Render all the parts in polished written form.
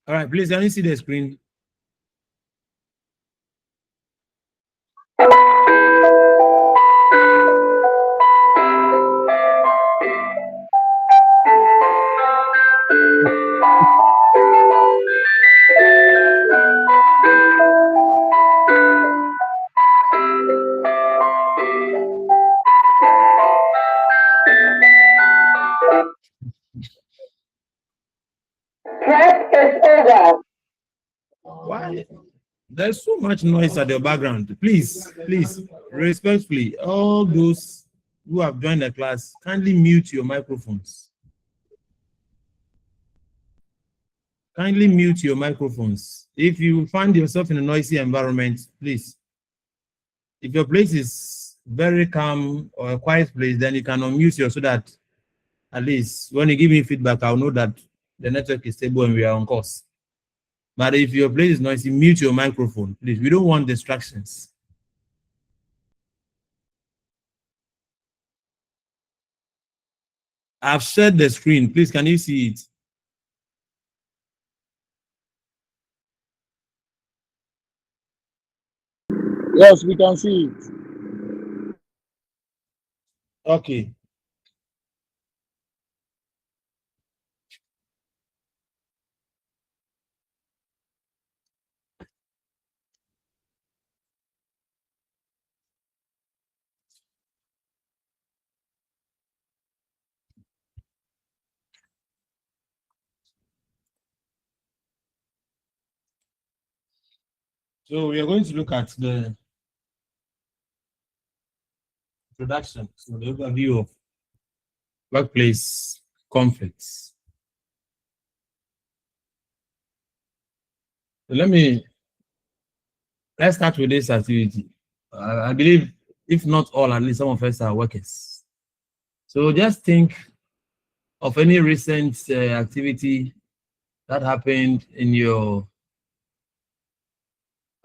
All right, please, can you see the screen? Press is over. Why? There's so much noise at the background. Please, respectfully, all those who have joined the class, kindly mute your microphones. Kindly mute your microphones. If you find yourself in a noisy environment, please. If your place is very calm or a quiet place, then you can unmute yourself so that at least when you give me feedback, I'll know that the network is stable and we are on course. But if your place is noisy, mute your microphone, please. We don't want distractions. I've shared the screen. Please, can you see it? Yes, we can see it. Okay. So we are going to look at the introduction, so the overview of workplace conflicts. So let's start with this activity. I believe, if not all, at least some of us are workers. So just think of any recent activity that happened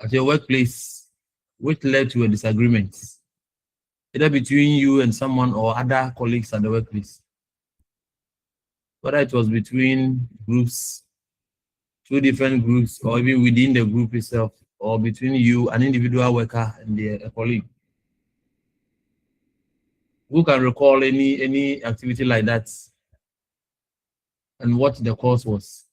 at your workplace, which led to a disagreement, either between you and someone or other colleagues at the workplace. Whether it was between groups, two different groups, or even within the group itself, or between you, an individual worker, and a colleague. Who can recall any activity like that and what the cause was?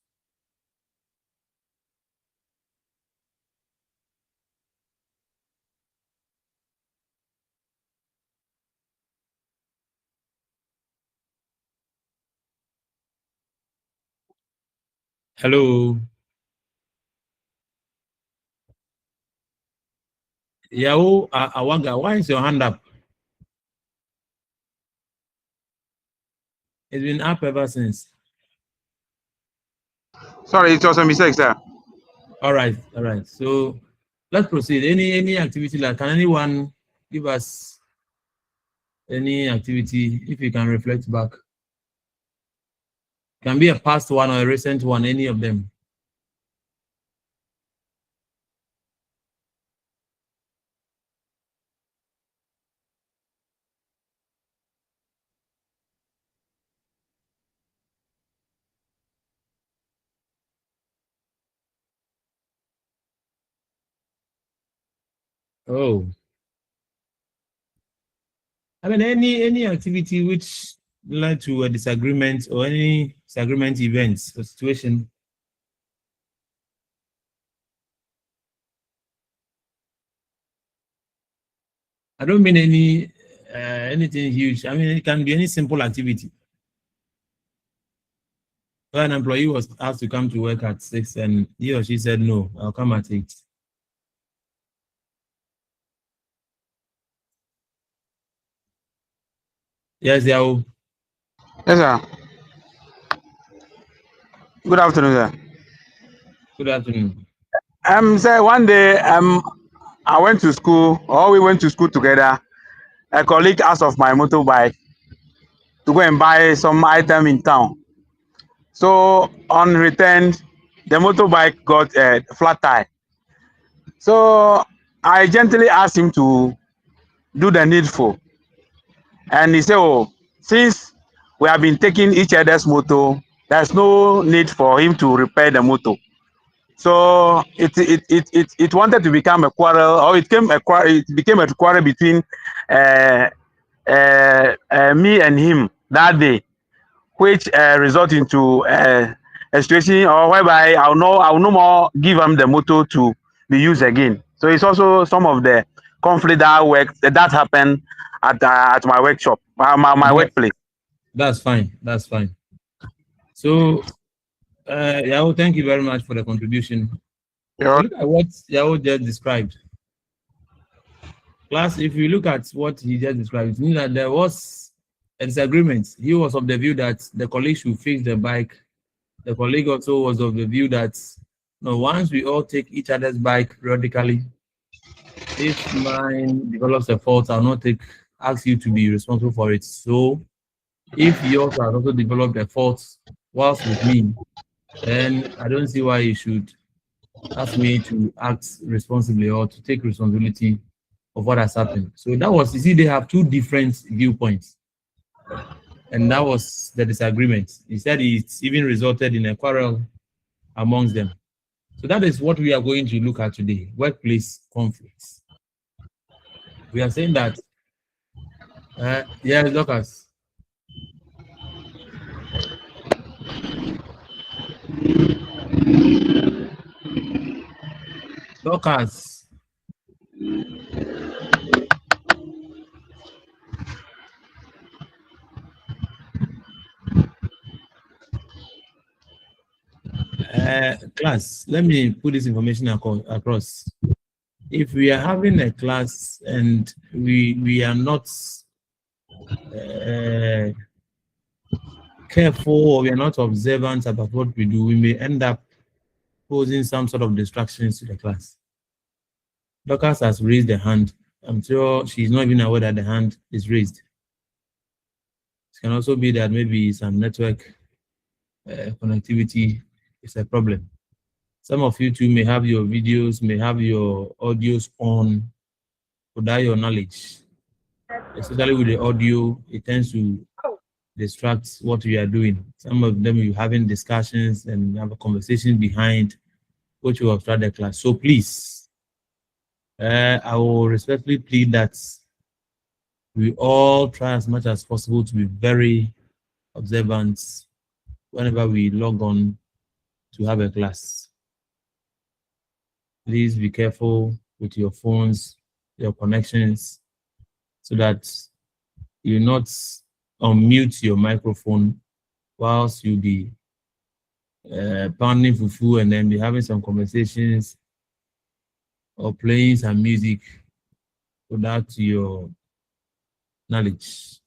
Hello. Yao Awaga, why is your hand up? It's been up ever since. Sorry, it was a mistake, sir. All right. So let's proceed. Any activity, like, can anyone give us any activity, if you can reflect back? Can be a past one or a recent one, any of them. Oh, I mean, any activity which led to a disagreement or any disagreement events or situation. I don't mean anything huge. I mean, it can be any simple activity. So an employee was asked to come to work at 6 and he or she said, no, I'll come at 8. Yes, Yao. Yes, sir. Good afternoon, sir. Good afternoon. Sir, one day, I went to school, or we went to school together. A colleague asked of my motorbike to go and buy some item in town. So on return, the motorbike got a flat tire. So I gently asked him to do the needful. And he said, oh, since we have been taking each other's motor, there's no need for him to repair the motor. So it wanted to become a quarrel, or it became a quarrel between me and him that day, which resulted into a situation or whereby I'll no more give him the motor to be used again. So it's also some of the conflict that happened at my workshop, my workplace. That's fine. That's fine. So, Yao, thank you very much for the contribution. Yeah. Look at what Yao just described. Class, if you look at what he just described, it means that there was a disagreement. He was of the view that the colleague should fix the bike. The colleague also was of the view that once we all take each other's bike periodically, if mine develops a fault, I'll not ask you to be responsible for it. So if yours has also developed a fault whilst with me, then I don't see why you should ask me to act responsibly or to take responsibility of what has happened. So that was, you see, they have two different viewpoints. And that was the disagreement. He said it's even resulted in a quarrel amongst them. So that is what we are going to look at today, workplace conflicts. We are saying that, yes, Lucas. Lucas. Class, let me put this information across. If we are having a class and we are not careful or we are not observant about what we do, we may end up posing some sort of distractions to the class. Lucas has raised the hand. I'm sure she's not even aware that the hand is raised. It can also be that maybe some network connectivity is a problem. Some of you too may have your videos, may have your audios on without your knowledge. Especially with the audio, it tends to distract what we are doing. Some of them you're having discussions and have a conversation behind which will obstruct the class. So please, I will respectfully plead that we all try as much as possible to be very observant whenever we log on to have a class. Please be careful with your phones, your connections, so that you not unmute your microphone whilst you be pounding fufu and then be having some conversations or playing some music without your knowledge.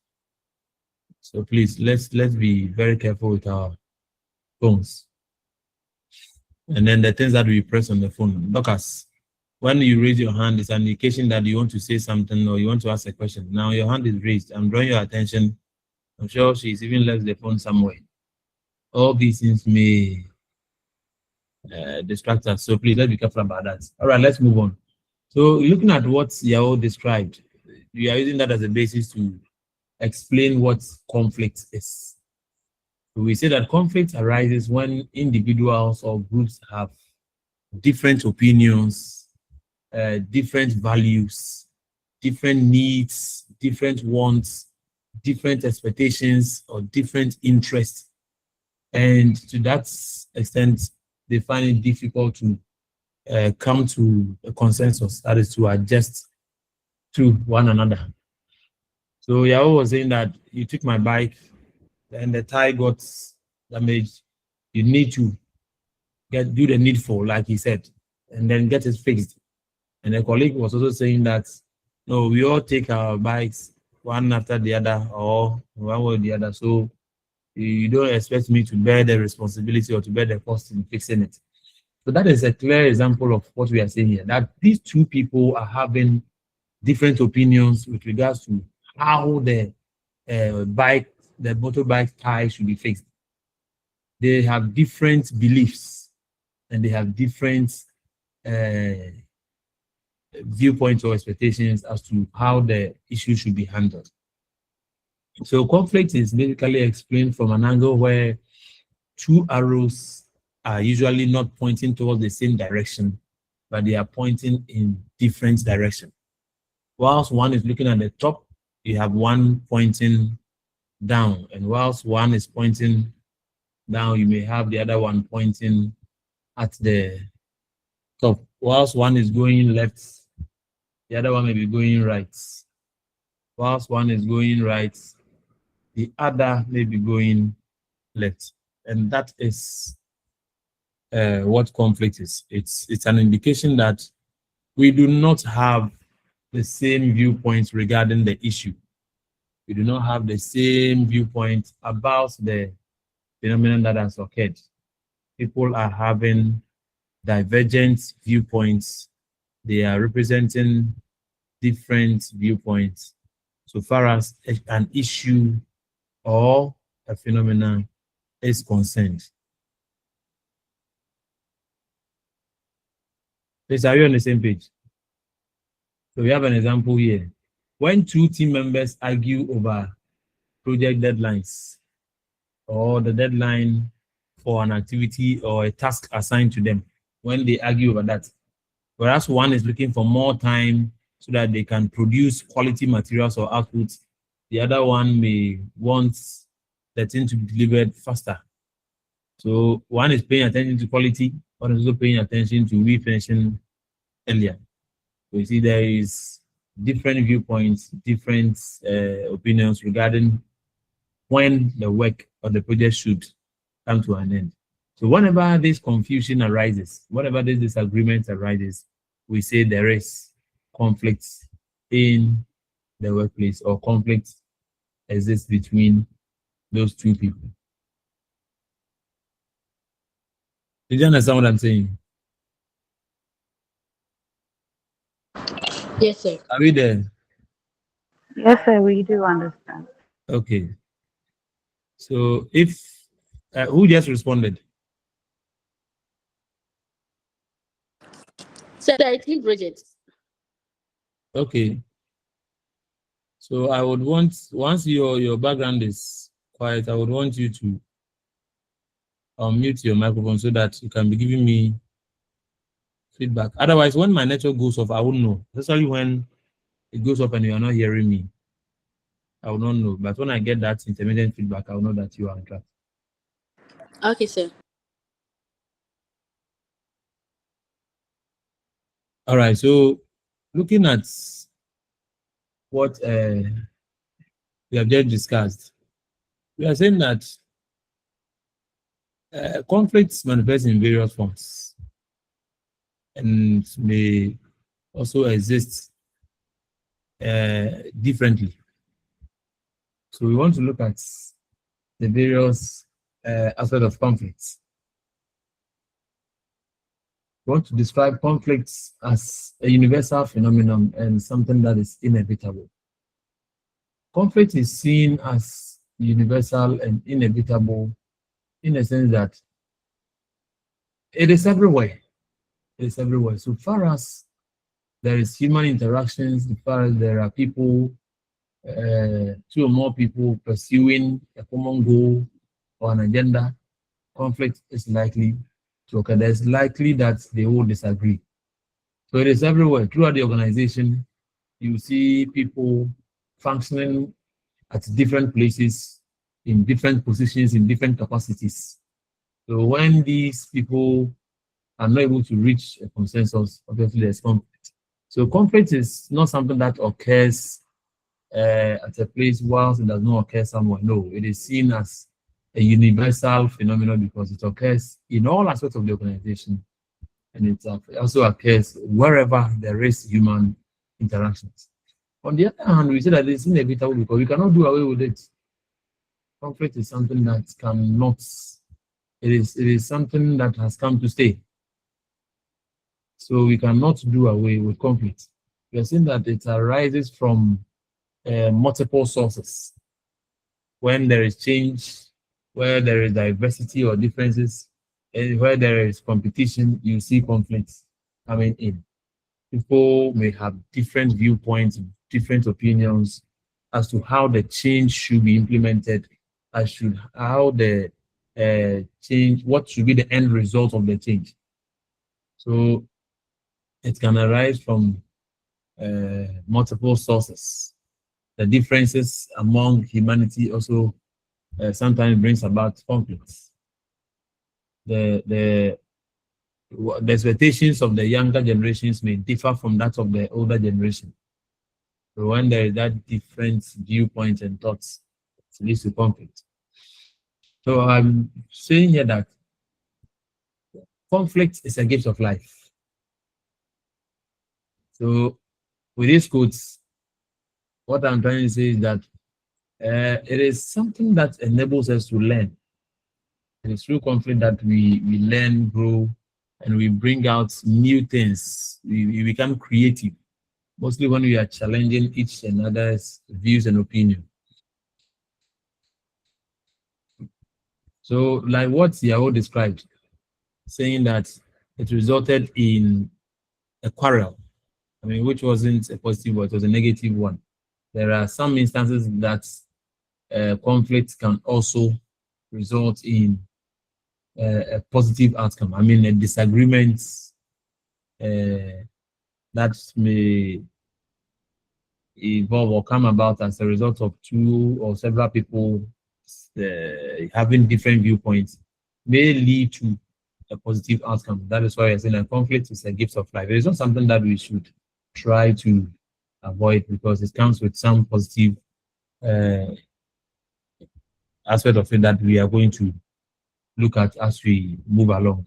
So please, let's be very careful with our phones. And then the things that we press on the phone. Lucas, when you raise your hand, it's an indication that you want to say something or you want to ask a question. Now your hand is raised. I'm drawing your attention. I'm sure she's even left the phone somewhere. All these things may distract us. So please, let's be careful about that. All right, let's move on. So looking at what Yao described, we are using that as a basis to explain what conflict is. So we say that conflict arises when individuals or groups have different opinions, different values, different needs, different wants, different expectations, or different interests. And to that extent, they find it difficult to come to a consensus, that is to adjust to one another. So Yao was saying that you took my bike, then the tire got damaged. You need to do the needful, like he said, and then get it fixed. And the colleague was also saying that no, we all take our bikes one after the other or one way or the other. So you don't expect me to bear the responsibility or to bear the cost in fixing it. So that is a clear example of what we are saying here, that these two people are having different opinions with regards to how the motorbike tire should be fixed. They have different beliefs and they have different viewpoints or expectations as to how the issue should be handled. So conflict is basically explained from an angle where two arrows are usually not pointing towards the same direction, but they are pointing in different direction. Whilst one is looking at the top, you have one pointing down, and whilst one is pointing down, you may have the other one pointing at the top. Whilst one is going left, the other one may be going right. Whilst one is going right, the other may be going left. And that is what conflict is. It's an indication that we do not have the same viewpoints regarding the issue. We do not have the same viewpoint about the phenomenon that has occurred. People are having divergent viewpoints. They are representing different viewpoints so far as an issue or a phenomenon is concerned. Please, are you on the same page? So we have an example here. When two team members argue over project deadlines or the deadline for an activity or a task assigned to them, when they argue over that, whereas one is looking for more time so that they can produce quality materials or outputs, the other one may want the thing to be delivered faster. So one is paying attention to quality, one is also paying attention to refinishing earlier. So you see there is different viewpoints, different opinions regarding when the work or the project should come to an end. So whenever this confusion arises, whenever this disagreement arises, we say there is conflict in the workplace or conflict exists between those two people. Did you understand what I'm saying? Yes, sir. Are we there? Yes, sir, we do understand. Okay. So if who just responded? Sir, I think Bridget. Okay. So I would want, once your background is quiet, I would want you to unmute your microphone so that you can be giving me feedback. Otherwise, when my network goes off, I won't know. Especially when it goes up and you are not hearing me, I will not know. But when I get that intermittent feedback, I will know that you are on track. Okay, sir. All right. So looking at what we have just discussed, we are saying that conflicts manifest in various forms and may also exist differently. So we want to look at the various aspects of conflicts. We want to describe conflicts as a universal phenomenon and something that is inevitable. Conflict is seen as universal and inevitable in the sense that it is everywhere. It is everywhere. So far as there is human interactions, as far as there are people, two or more people pursuing a common goal or an agenda, conflict is likely to occur. There's likely that they will disagree. So it is everywhere. Throughout the organization, you see people functioning at different places, in different positions, in different capacities. So when these people are not able to reach a consensus, obviously there's conflict. So conflict is not something that occurs at a place whilst it does not occur somewhere. No, it is seen as a universal phenomenon because it occurs in all aspects of the organization, and it also occurs wherever there is human interactions. On the other hand, we say that it's inevitable because we cannot do away with it. Conflict is something that cannot, it is something that has come to stay. So we cannot do away with conflict. We are saying that it arises from multiple sources. When there is change, where there is diversity or differences, and where there is competition, you see conflicts coming in. People may have different viewpoints, different opinions as to how the change should be implemented, how the change, what should be the end result of the change. So it can arise from multiple sources. The differences among humanity also sometimes brings about conflicts. The expectations of the younger generations may differ from that of the older generation. So when there is that different viewpoint and thoughts, it leads to conflict. So I'm saying here that conflict is a gift of life. So with these quotes, what I'm trying to say is that it is something that enables us to learn. It is through conflict that we learn, grow, and we bring out new things. We become creative, mostly when we are challenging each another's views and opinions. So, like what Yahoo described, saying that it resulted in a quarrel, I mean, which wasn't a positive one, it was a negative one. There are some instances that conflict can also result in a positive outcome. I mean, a disagreement that may evolve or come about as a result of two or several people having different viewpoints may lead to a positive outcome. That is why I say that conflict is a gift of life. It is not something that we should try to avoid because it comes with some positive aspect of it that we are going to look at as we move along.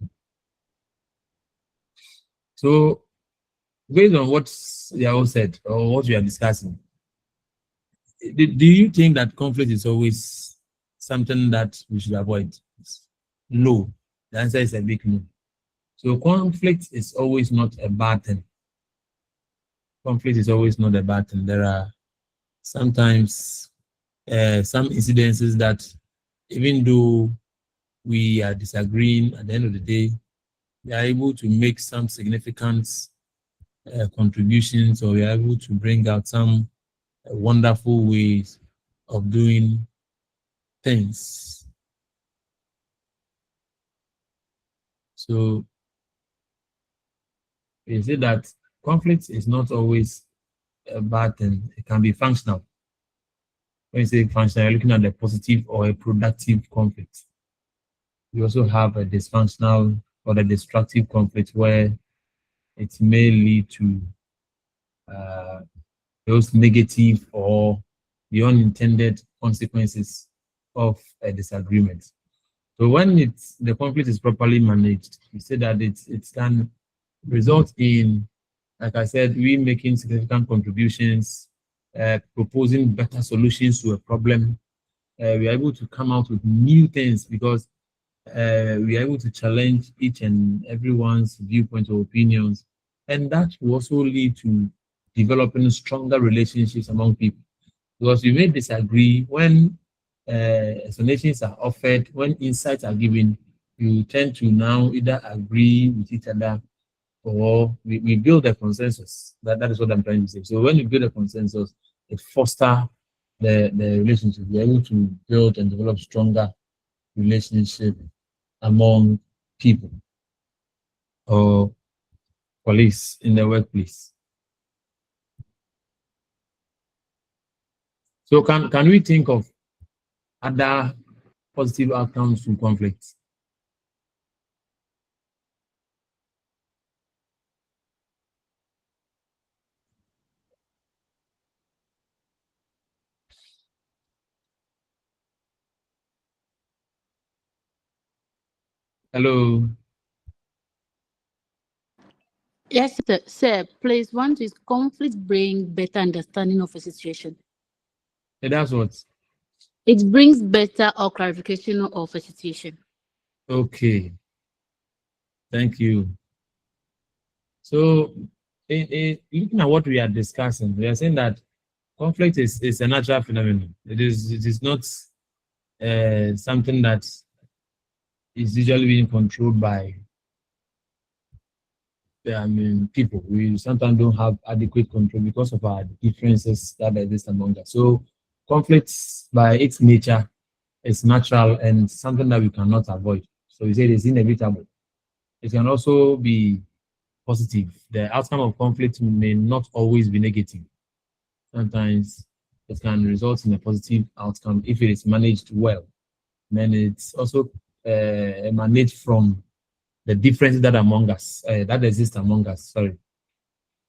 So, based on what Yao said or what we are discussing, do you think that conflict is always something that we should avoid? No. The answer is a big no. So conflict is always not a bad thing. Conflict is always not a bad thing. There are sometimes some incidences that even though we are disagreeing, at the end of the day, we are able to make some significant contributions, or we are able to bring out some wonderful ways of doing things. So we say that conflict is not always a bad thing. It can be functional. When you say functional, you're looking at the positive or a productive conflict. You also have a dysfunctional or a destructive conflict where it may lead to those negative or the unintended consequences of a disagreement. So when the conflict is properly managed, we say that it can result in, like I said, we making significant contributions, proposing better solutions to a problem. We are able to come out with new things because we are able to challenge each and everyone's viewpoints or opinions. And that will also lead to developing stronger relationships among people. Because you may disagree when explanations are offered, when insights are given, you tend to now either agree with each other or we build a consensus. That is what I'm trying to say. So when you build a consensus, it fosters the relationship. You're able to build and develop stronger relationship among people or colleagues in the workplace. So can we think of other positive outcomes to conflict? Hello. Yes, sir. Sir, please, one is conflict bring better understanding of a situation. Yeah, that's what. It brings better or clarification of a situation. Okay. Thank you. So, looking at what we are discussing, we are saying that conflict is a natural phenomenon. It is not something that is usually being controlled by people. We sometimes don't have adequate control because of our differences that exist among us. So conflicts by its nature it's natural and something that we cannot avoid. So we say it's inevitable. It can also be positive. The outcome of conflict may not always be negative. Sometimes it can result in a positive outcome if it is managed well. Then it's also emanates from the differences that among us that exist among us. Sorry.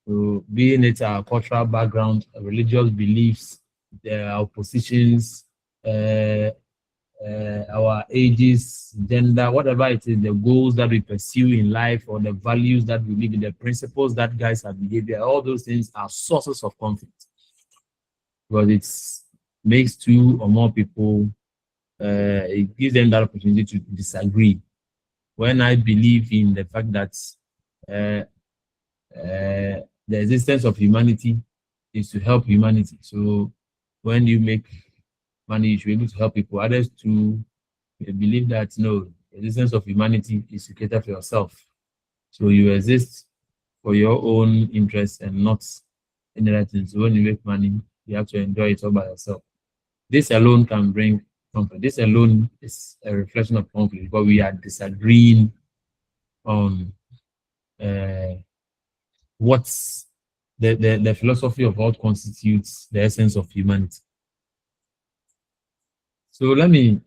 So being it our cultural background, religious beliefs, our positions, our ages, gender, whatever it is, the goals that we pursue in life or the values that we live in, the principles that guide our behavior, all those things are sources of conflict. Because it makes two or more people, it gives them that opportunity to disagree. When I believe in the fact that the existence of humanity is to help humanity. So when you make money, you should be able to help people. Others to believe that no, the existence of humanity is to cater for yourself. So you exist for your own interests and not any other thing. So when you make money, you have to enjoy it all by yourself. This alone can bring conflict. This alone is a reflection of conflict, but we are disagreeing on what's the philosophy of what constitutes the essence of humanity. So let me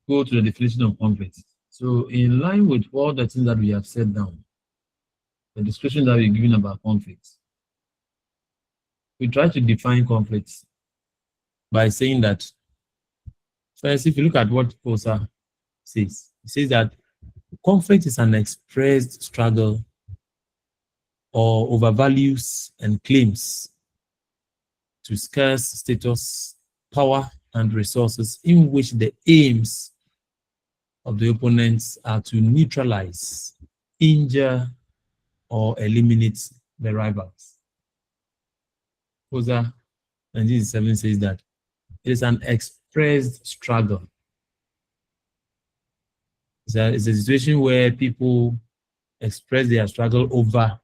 go to the definition of conflict. So in line with all the things that we have said down, the description that we're giving about conflict, we try to define conflict by saying that, first, if you look at what Kosa says, it says that conflict is an expressed struggle or over values and claims to scarce status, power, and resources in which the aims of the opponents are to neutralize, injure, or eliminate the rivals. Kosa 1967 says that it is an expressed struggle. It's a situation where people express their struggle over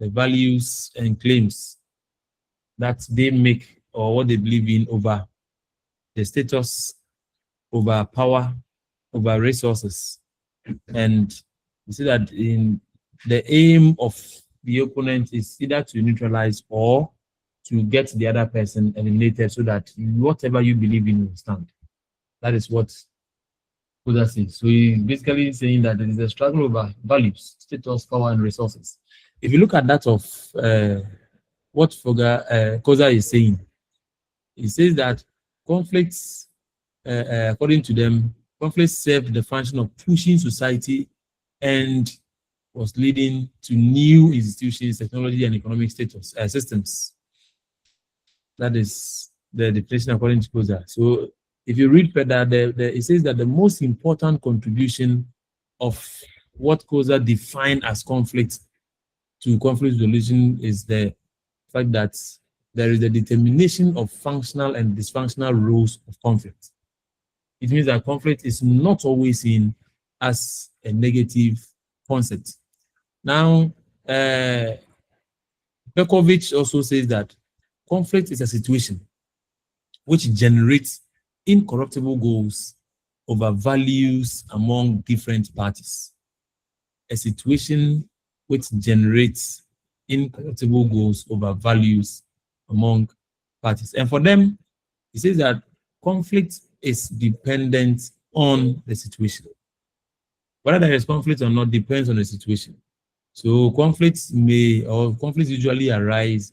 the values and claims that they make or what they believe in, over the status, over power, over resources. And you see that in the aim of the opponent is either to neutralize or to get the other person eliminated so that whatever you believe in will stand. That is what Kosa says. So he's basically saying that there is a struggle over values, status, power, and resources. If you look at that of what Kosa is saying, he says that conflicts, according to them, conflicts served the function of pushing society and was leading to new institutions, technology, and economic systems. That is the definition according to Kosa. So if you read further, it says that the most important contribution of what Kosa defined as conflict to conflict resolution is the fact that there is a determination of functional and dysfunctional roles of conflict. It means that conflict is not always seen as a negative concept. Now, Pekovic also says that conflict is a situation which generates incorruptible goals over values among different parties. A situation which generates incorruptible goals over values among parties. And for them, he says that conflict is dependent on the situation. Whether there is conflict or not depends on the situation. So conflicts usually arise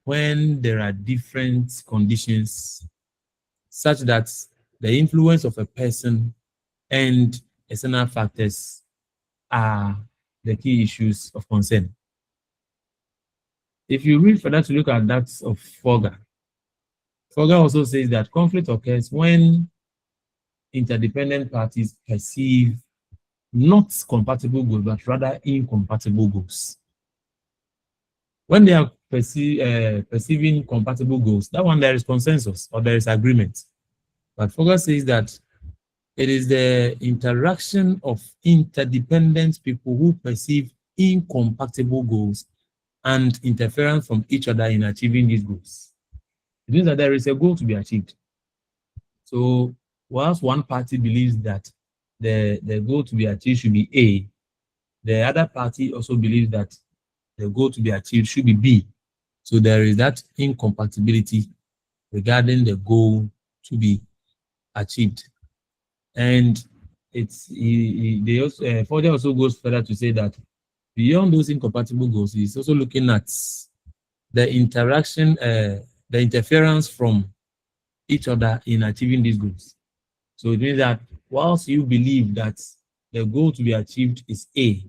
when there are different conditions such that the influence of a person and external factors are the key issues of concern. If you read further to look at that of Fogger also says that conflict occurs when interdependent parties perceive not compatible goals, but rather incompatible goals. When they are perceiving compatible goals, that one there is consensus or there is agreement. But Fogger says that it is the interaction of interdependent people who perceive incompatible goals and interference from each other in achieving these goals. It means that there is a goal to be achieved. So whilst one party believes that the goal to be achieved should be A, the other party also believes that the goal to be achieved should be B. So there is that incompatibility regarding the goal to be achieved. And they also, Further also goes further to say that beyond those incompatible goals, he's also looking at the interaction, the interference from each other in achieving these goals. So it means that whilst you believe that the goal to be achieved is A,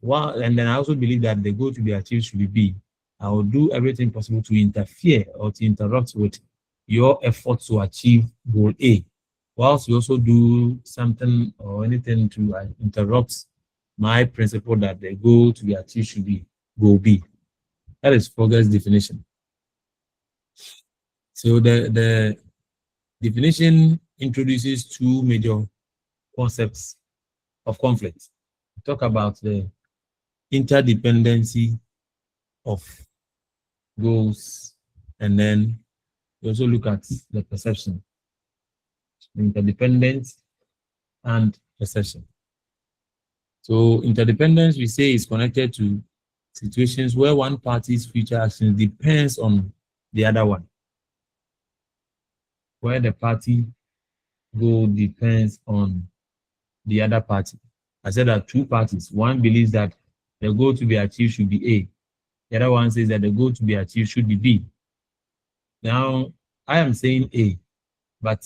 and then I also believe that the goal to be achieved should be B, I will do everything possible to interfere or to interrupt with your effort to achieve goal A, whilst you also do something or anything to interrupt my principle that the goal to be achieved should be goal B. That is Fogger's definition. So the definition introduces two major concepts of conflict. We talk about the interdependency of goals, and then we also look at the perception, interdependence and perception. So interdependence, we say, is connected to situations where one party's future action depends on the other one, where the party goal depends on the other party. I said that two parties, one believes that the goal to be achieved should be A, the other one says that the goal to be achieved should be B. Now, I am saying A, but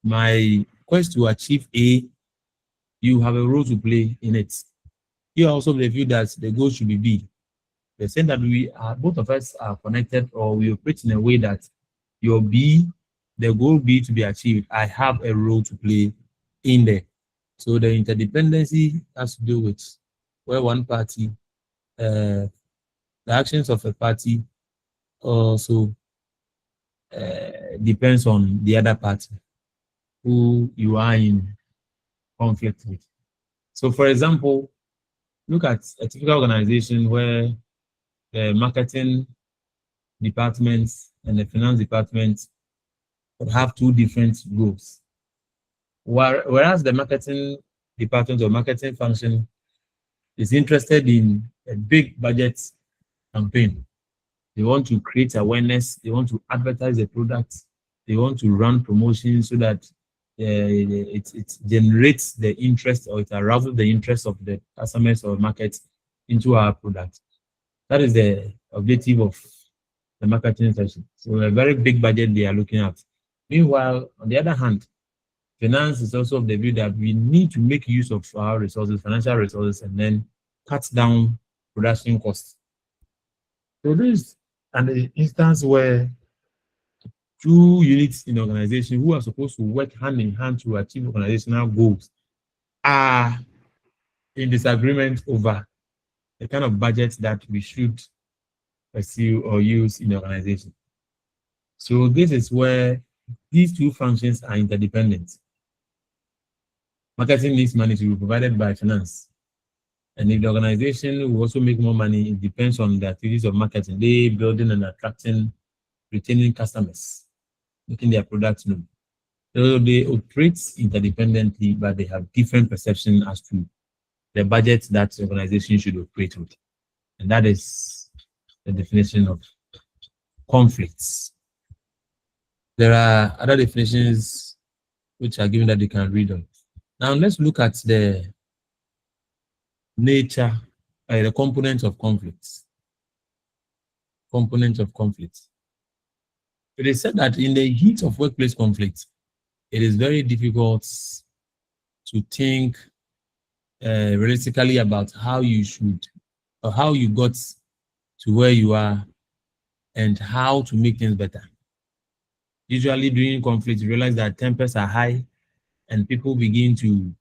my quest to achieve A, you have a role to play in it. You also of the view that the goal should be B. They're saying that we are, both of us are connected, or we operate in a way that your B, the goal B to be achieved, I have a role to play in there. So the interdependency has to do with where one party, the actions of a party also depends on the other party who you are in conflict with. So for example, look at a typical organization where the marketing departments and the finance department would have two different goals. Whereas the marketing department or marketing function is interested in a big budget campaign. They want to create awareness, they want to advertise the product, they want to run promotions so that it generates the interest, or it arouses the interest of the customers or market into our product. That is the objective of the marketing section. So a very big budget they are looking at. Meanwhile, on the other hand, finance is also of the view that we need to make use of our resources, financial resources, and then cut down production costs. So this is an instance where two units in the organization who are supposed to work hand in hand to achieve organizational goals are in disagreement over the kind of budget that we should pursue or use in the organization. So this is where these two functions are interdependent. Marketing needs money to be provided by finance. And if the organization will also make more money, it depends on the activities of marketing. They building and attracting, retaining customers, making their products known. So they operate interdependently, but they have different perception as to the budget that the organization should operate with. And that is the definition of conflicts. There are other definitions which are given that you can read on. Now let's look at the nature, the components of conflicts. Components of conflicts. It is said that in the heat of workplace conflict, it is very difficult to think realistically about how you should, or how you got to where you are and how to make things better. Usually during conflict, you realize that tempers are high and people begin to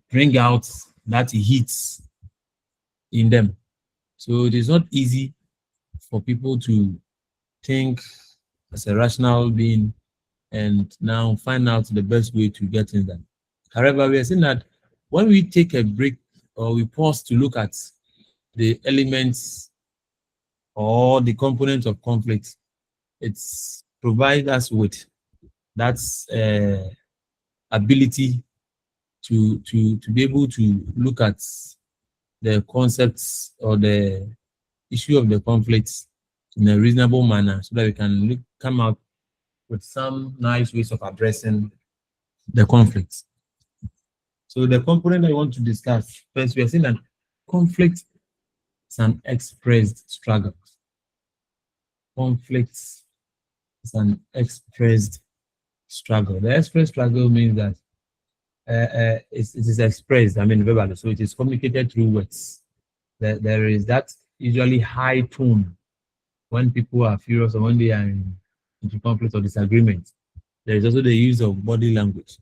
bring out that heat in them. So it is not easy for people to think as a rational being and now find out the best way to get in that. However, we are seeing that when we take a break or we pause to look at the elements or the components of conflict, It's provide us with that ability to be able to look at the concepts or the issue of the conflicts in a reasonable manner, so that we can come out with some nice ways of addressing the conflicts. So the component I want to discuss first, we are saying that conflict is an expressed struggle. Conflict is an expressed struggle. The expressed struggle means that it is expressed, verbally, so it is communicated through words. There is that usually high tone when people are furious or when they are into conflict or disagreement. There is also the use of body language.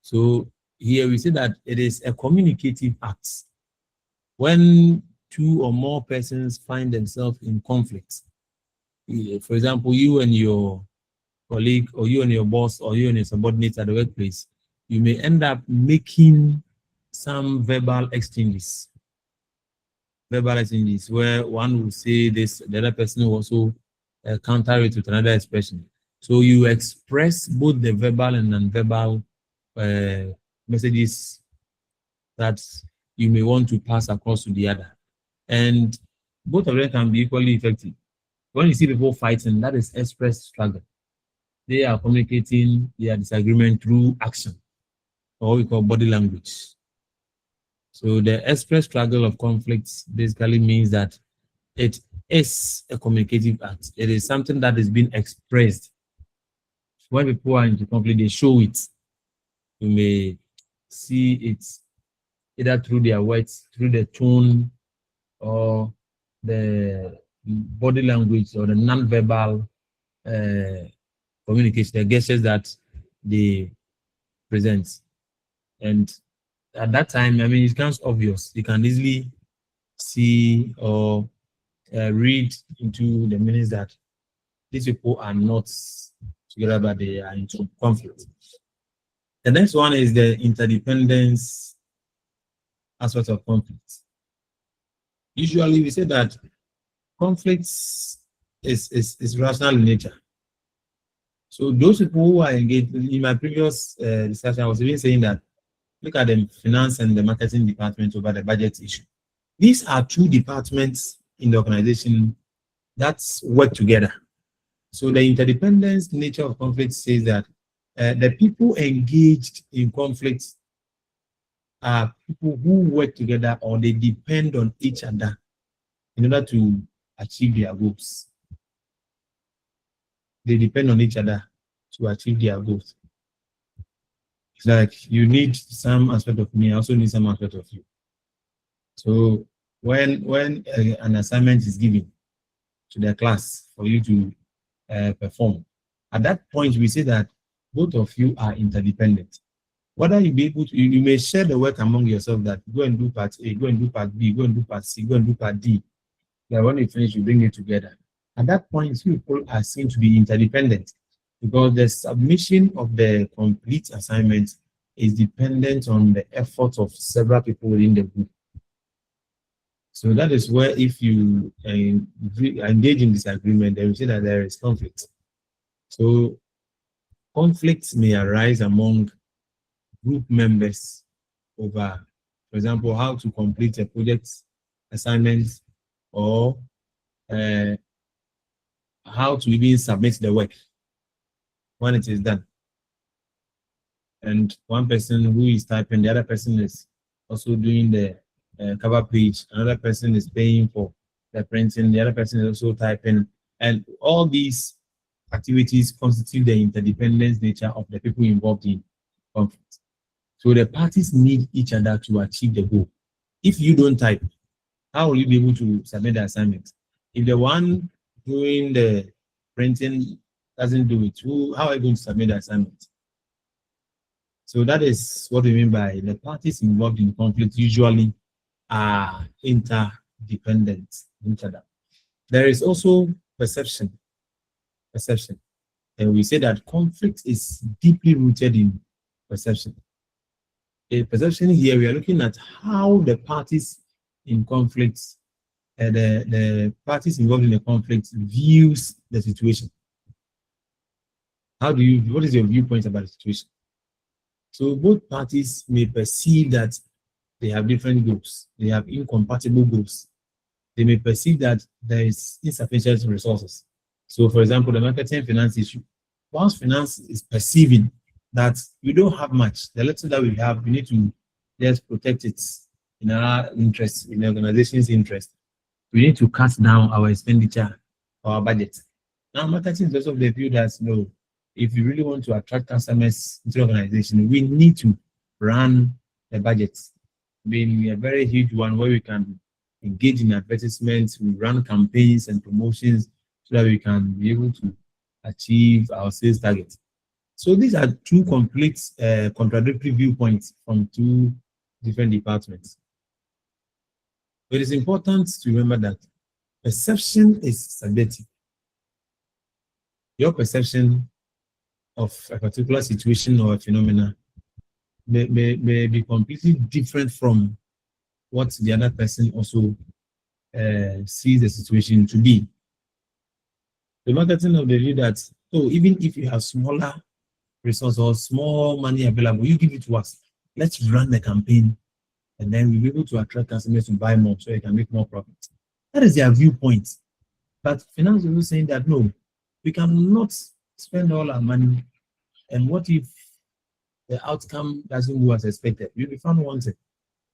So here we see that it is a communicative act. When two or more persons find themselves in conflict, for example, you and your colleague, or you and your boss, or you and your subordinates at the workplace, you may end up making some verbal exchanges where one will say this, the other person will also counter it with another expression. So you express both the verbal and non-verbal messages that you may want to pass across to the other. And both of them can be equally effective. When you see people fighting, that is expressed struggle. They are communicating their disagreement through action, or what we call body language. So the express struggle of conflicts basically means that it is a communicative act. It is something that is being expressed. When people are into conflict, they show it. You may see it either through their words, through the tone, or the body language, or the non-verbal communication, the gestures that they present. And at that time, it becomes obvious. You can easily see or read into the meanings that these people are not together, but they are into conflict. The next one is the interdependence aspect of conflict. Usually, we say that conflicts is rational in nature. So those people who are engaged, in my previous discussion, I was even saying that look at the finance and the marketing department over the budget issue. These are two departments in the organization that work together. So the interdependence nature of conflict says that the people engaged in conflict are people who work together, or they depend on each other in order to achieve their goals. They depend on each other to achieve their goals. It's like you need some aspect of me, I also need some aspect of you. So when an assignment is given to the class for you to perform, at that point we say that both of you are interdependent. Whether you be able to, you may share the work among yourself, that go and do part A, go and do part B, go and do part C, go and do part D. Then when you finish, you bring it together. At that point, people are seen to be interdependent, because the submission of the complete assignment is dependent on the efforts of several people within the group. So that is where, if you engage in disagreement, then we say that there is conflict. So conflicts may arise among group members over, for example, how to complete a project assignment, or how to even submit the work when it is done. And one person who is typing, the other person is also doing the cover page, another person is paying for the printing, the other person is also typing, and all these activities constitute the interdependence nature of the people involved in conflict. So the parties need each other to achieve the goal. If you don't type, how will you be able to submit the assignment? If the one doing the printing doesn't do it, how are you going to submit the assignment? So that is what we mean by the parties involved in conflict usually are interdependent in each other. There is also perception. And we say that conflict is deeply rooted in perception. A perception here, we are looking at how the parties in conflicts, the parties involved in the conflict views the situation. what is your viewpoint about the situation? So both parties may perceive that they have different goals. They have incompatible goals. They may perceive that there is insufficient resources. So, for example, the marketing finance issue. Once finance is perceiving that we don't have much, the little that we have, we need to just protect it in our interest, in the organization's interest. We need to cut down our expenditure, our budget. Now, marketing is also of the view that no, if we really want to attract customers into the organization, we need to run a budget, being a very huge one where we can engage in advertisements, we run campaigns and promotions so that we can be able to achieve our sales targets. So these are two complete contradictory viewpoints from two different departments. But it's important to remember that perception is subjective. Your perception of a particular situation or a phenomena may be completely different from what the other person also sees the situation to be. The marketing of the view that, oh, even if you have smaller resources or small money available, you give it to us. Let's run the campaign, and then we'll be able to attract customers to buy more so you can make more profit. That is their viewpoint. But finance is also saying that no, we cannot spend all our money, and what if the outcome doesn't go as expected? You'll be found wanted.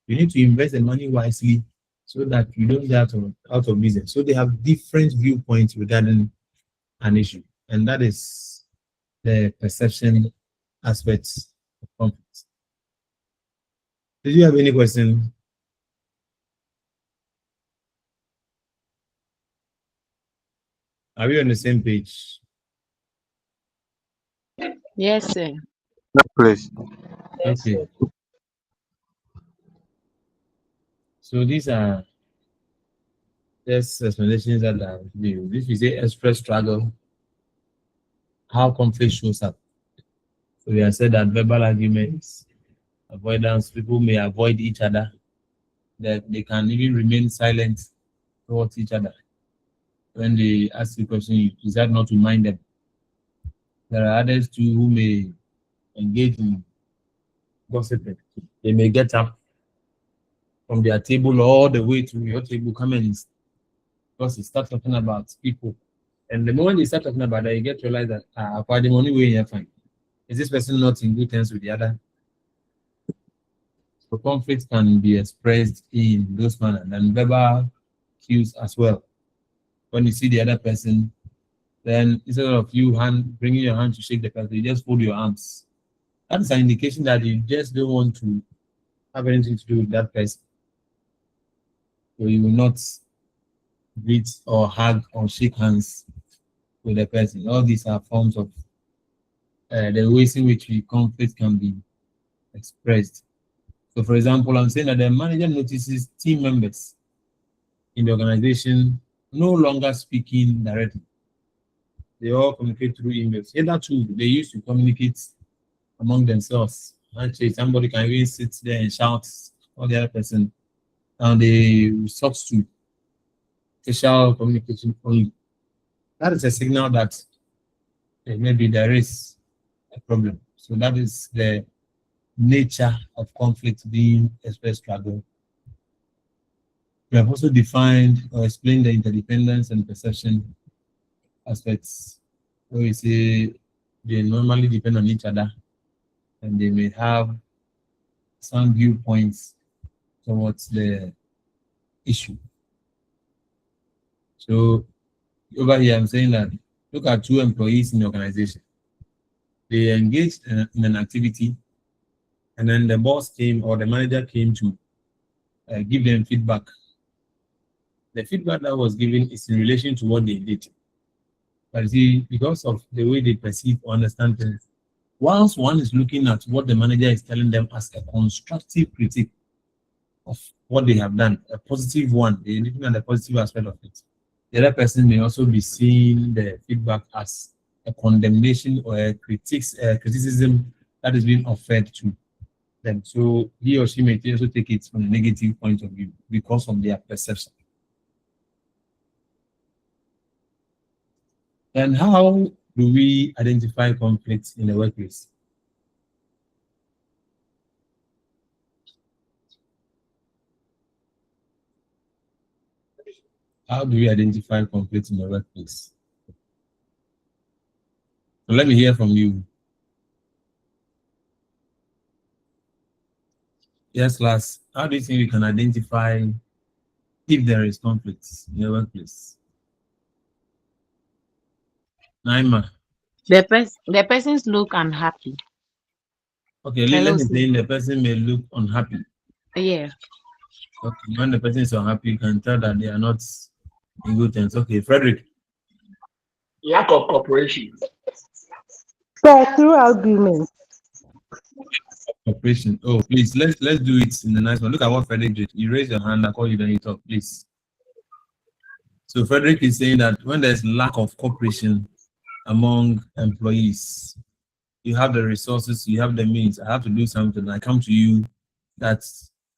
You need to invest the money wisely so that you don't get out of business. So they have different viewpoints regarding an issue, and that is the perception aspects of conflict. Did you have any question? Are we on the same page? Yes, sir. Please. Okay. So these are just explanations that are new. If you say express struggle, how conflict shows up. So we have said that verbal arguments, avoidance, people may avoid each other, that they can even remain silent towards each other. When they ask the question, you decide not to mind them. There are others too who may engage in gossiping. They may get up from their table all the way to your table, come and because they start talking about people. And the moment they start talking about that, you get to realize that for the money way you're fine. Is this person not in good terms with the other? So conflict can be expressed in those manners and verbal cues as well. When you see the other person, then instead of you bringing your hand to shake the person, you just fold your arms. That is an indication that you just don't want to have anything to do with that person. So you will not greet or hug or shake hands with the person. All these are forms of the ways in which conflict can be expressed. So, for example, I'm saying that the manager notices team members in the organization no longer speaking directly. They all communicate through emails. Hitherto, they used to communicate among themselves. Actually, somebody can even sit there and shout at the other person, and they resort to facial communication only. That is a signal that maybe there is a problem. So that is the nature of conflict being expressed struggle. We have also defined or explained the interdependence and perception aspects, where we say they normally depend on each other and they may have some viewpoints towards the issue. So over here, I'm saying that look at two employees in the organization. They engaged in an activity, and then the boss came or the manager came to give them feedback. The feedback that was given is in relation to what they did. But see, because of the way they perceive or understand things, once one is looking at what the manager is telling them as a constructive critique of what they have done, a positive one, they're looking at the positive aspect of it. The other person may also be seeing the feedback as a condemnation or a criticism that is being offered to them. So he or she may also take it from a negative point of view because of their perception. And how do we identify conflicts in the workplace? How do we identify conflicts in the workplace? So let me hear from you. Yes, class. How do you think we can identify if there is conflicts in the workplace? Naima. The person's look unhappy. Okay, Hello, let me sir. say the person may look unhappy. Yeah. Okay, when the person is unhappy, you can tell that they are not in good terms. Okay, Frederick. Lack of cooperation. So through arguments. Cooperation. Oh, please, let's do it in the nice one. Look at what Frederick did. You raise your hand, I call you, then you talk, please. So Frederick is saying that when there's lack of cooperation among employees, you have the resources, you have the means. I have to do something. I come to you that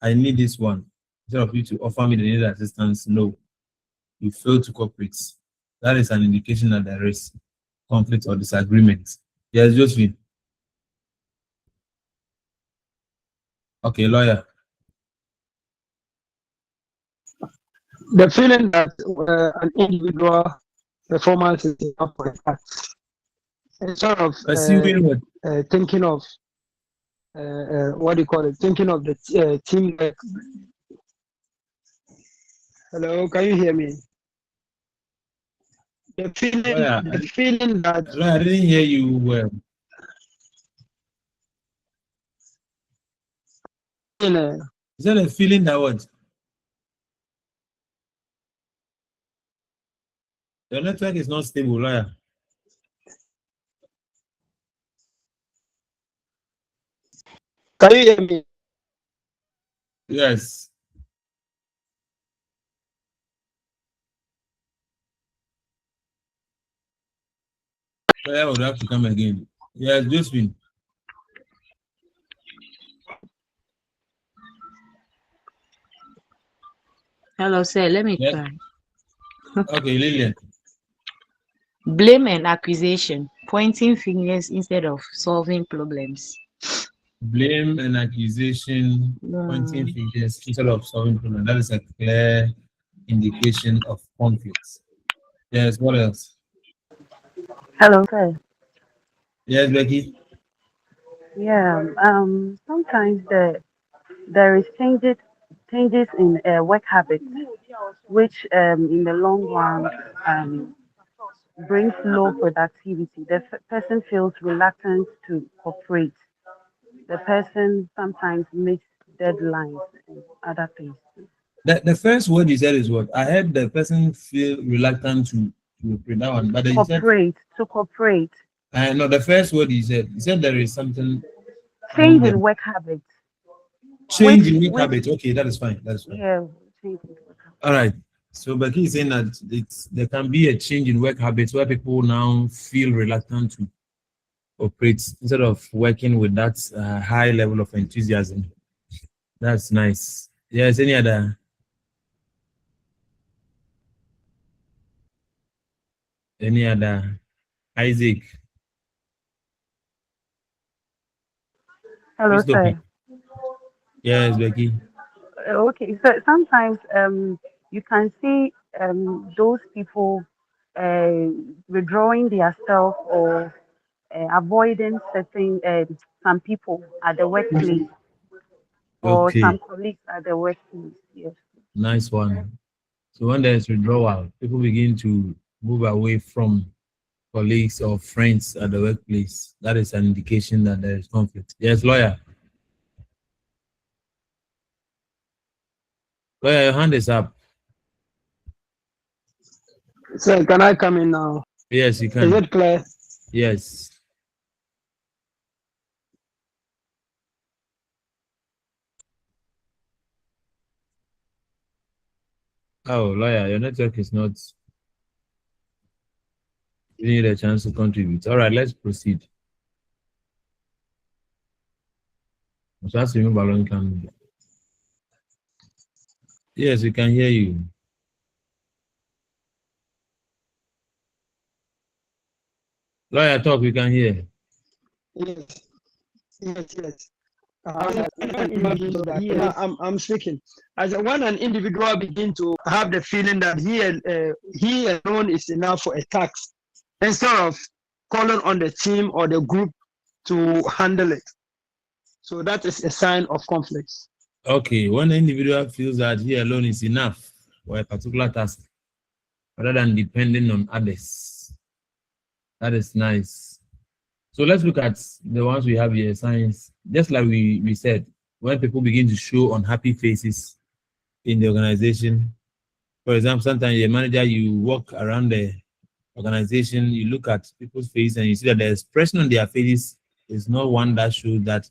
I need this one. Instead of you to offer me the needed assistance, no, you fail to cooperate. That is an indication that there is conflict or disagreement. Yes, Josephine. Okay, lawyer. The feeling that an individual performance is enough for a task. And sort of Pursuing what? thinking of what do you call it? Thinking of the teamwork. Hello, can you hear me? The feeling that Lawyer, I didn't hear you well. Is that a feeling that what? Your network is not stable, lawyer. can you hear me? Yes. Lawyer would have to come again. Yes, Josephine. Hello, sir. Let me Yes. try. Okay, Lillian. Blame and accusation, pointing fingers instead of solving problems. Blame and accusation, pointing fingers instead of solving problem. That is a clear indication of conflict. Yes, what else? Hello, sir. Yes, Becky. Yeah. Sometimes there is changes in work habits, which in the long run brings low productivity. The person feels reluctant to cooperate. The person sometimes makes deadlines and other things. The first word you said is what? I heard the person feel reluctant to read that one, but then you said, Cooperate. no, the first word you said there is something among Change them. in work habits. Change in work habit. Okay, that is fine. That's fine. Yeah, change in work habits. All right. So Becky is saying that there can be a change in work habits where people now feel reluctant to operate instead of working with that high level of enthusiasm. That's nice. Yes, any other? Isaac? Hello, Christopher? sir. Yes, Becky. Okay, so sometimes you can see those people uh, withdrawing their self or avoiding certain some people at the workplace or Okay, some colleagues at the workplace. Yes. nice one. So when there's withdrawal, people begin to move away from colleagues or friends at the workplace. That is an indication that there is conflict. Yes, lawyer. Lawyer, your hand is up. So can I come in now? Yes, you Is can. it clear? Yes. Oh, lawyer, your network is not giving you the chance to contribute. All right, let's proceed. So that's remove balloon can. Yes, we can hear you. Lawyer, talk, we can hear. Yes, yes. I'm speaking. As when an individual begin to have the feeling that he alone is enough for a tax, instead of calling on the team or the group to handle it. So that is a sign of conflict. Okay, when the individual feels that he alone is enough for a particular task, rather than depending on others, that is nice. So let's look at the ones we have here, signs. Just like we said, when people begin to show unhappy faces in the organization, for example, sometimes the manager, you walk around the organization, you look at people's face and you see that the expression on their faces is not one that shows that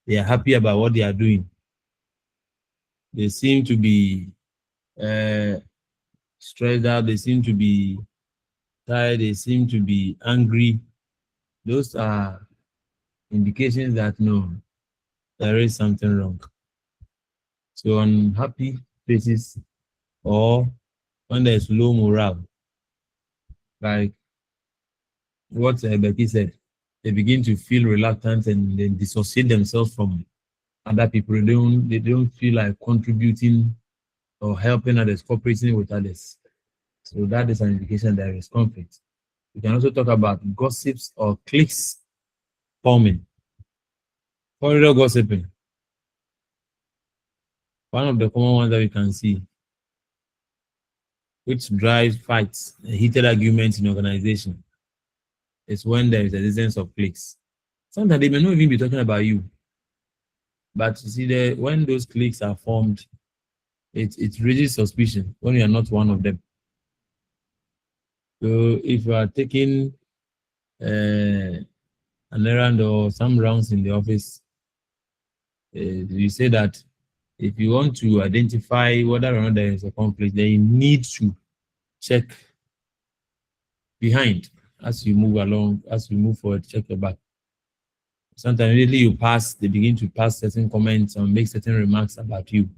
they are happy about what they are doing. They seem to be stressed out, they seem to be tired, they seem to be angry. Those are indications that no, there is something wrong. So unhappy faces, or when there's low morale, like what Becky said, they begin to feel reluctant and then dissociate themselves from other people. They don't feel like contributing or helping others, cooperating with others. So that is an indication there is conflict. We can also talk about gossips or cliques forming. Corridor gossiping. One of the common ones that we can see, which drives fights and heated arguments in organization, is when there is a existence of cliques. Sometimes they may not even be talking about you, but you see, when those cliques are formed, it raises suspicion when you are not one of them. So if you are taking an errand or some rounds in the office, you say that if you want to identify whether or not there is a conflict, then you need to check behind as you move along, as you move forward, check your back. Sometimes immediately you pass, they begin to pass certain comments or make certain remarks about you.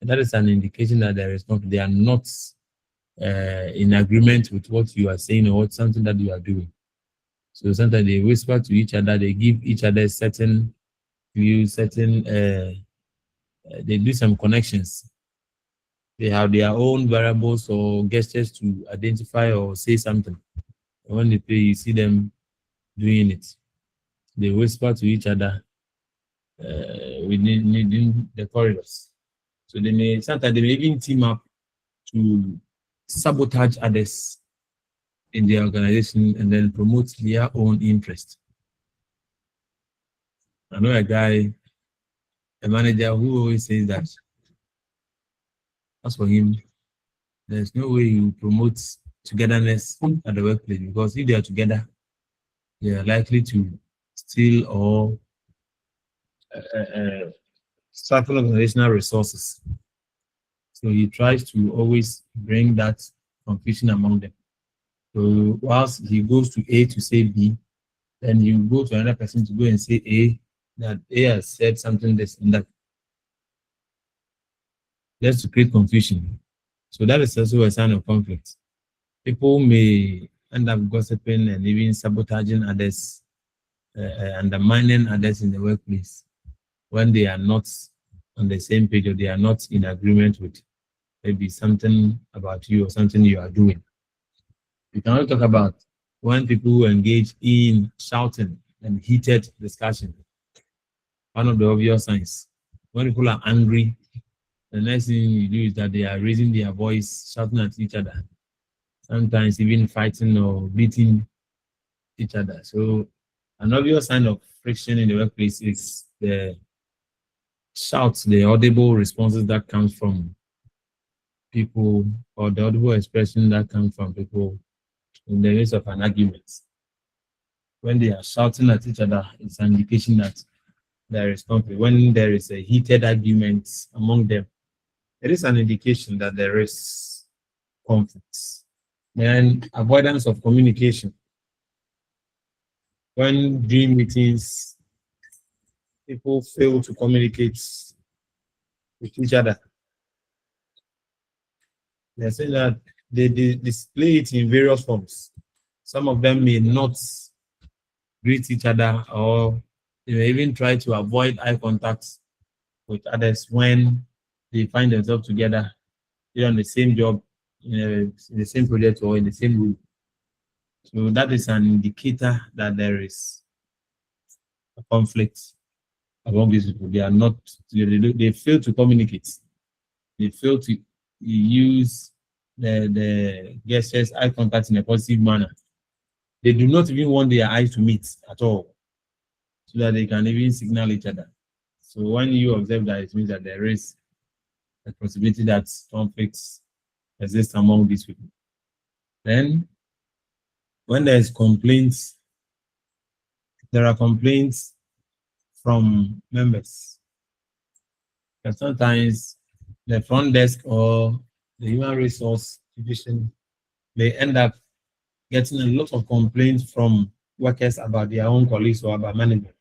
And that is an indication that they are not in agreement with what you are saying or something that you are doing. So sometimes they whisper to each other, they give each other certain views, they do some connections. They have their own variables or gestures to identify or say something. And when they play, you see them doing it. They whisper to each other within the corridors. So sometimes they may even team up to sabotage others in the organization and then promote their own interest. I know a manager who always says that as for him, there's no way he promotes togetherness at the workplace, because if they are together, they are likely to steal or stifle organizational resources. So he tries to always bring that confusion among them. So whilst he goes to A to say B, then you go to another person to go and say A, that A has said something this and that. Just to create confusion. So that is also a sign of conflict. People may end up gossiping and even sabotaging others, undermining others in the workplace when they are not on the same page or they are not in agreement with maybe something about you or something you are doing. We can also talk about when people engage in shouting and heated discussion. One of the obvious signs. When people are angry, the next thing you do is that they are raising their voice, shouting at each other, sometimes even fighting or beating each other. So an obvious sign of friction in the workplace is the shouts, the audible responses that comes from people, or the audible expression that comes from people in the midst of an argument. When they are shouting at each other, it's an indication that there is conflict. When there is a heated argument among them, it is an indication that there is conflict. Then avoidance of communication. When during meetings, people fail to communicate with each other. They say that they display it in various forms. Some of them may not greet each other, or they may even try to avoid eye contact with others when they find themselves together, either on the same job, in the same project, or in the same room. So that is an indicator that there is a conflict among these people. They are not, they fail to communicate. They fail to use the gestures, eye contact in a positive manner. They do not even want their eyes to meet at all, so that they can even signal each other. So when you observe that, it means that there is a possibility that conflicts exist among these people. Then, when there is complaints, there are complaints from members. And sometimes the front desk or the human resource division may end up getting a lot of complaints from workers about their own colleagues or about management.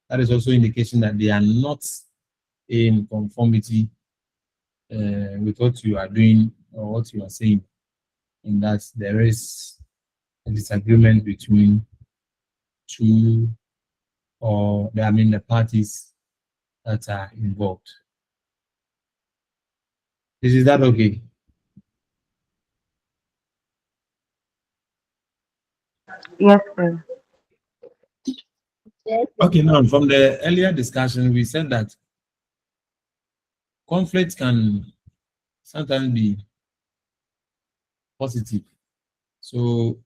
That is also indication that they are not in conformity with what you are doing or what you are saying, and that there is a disagreement between two or the parties that are involved. Is that okay? Yes, sir. Okay, now from the earlier discussion, we said that conflict can sometimes be positive. So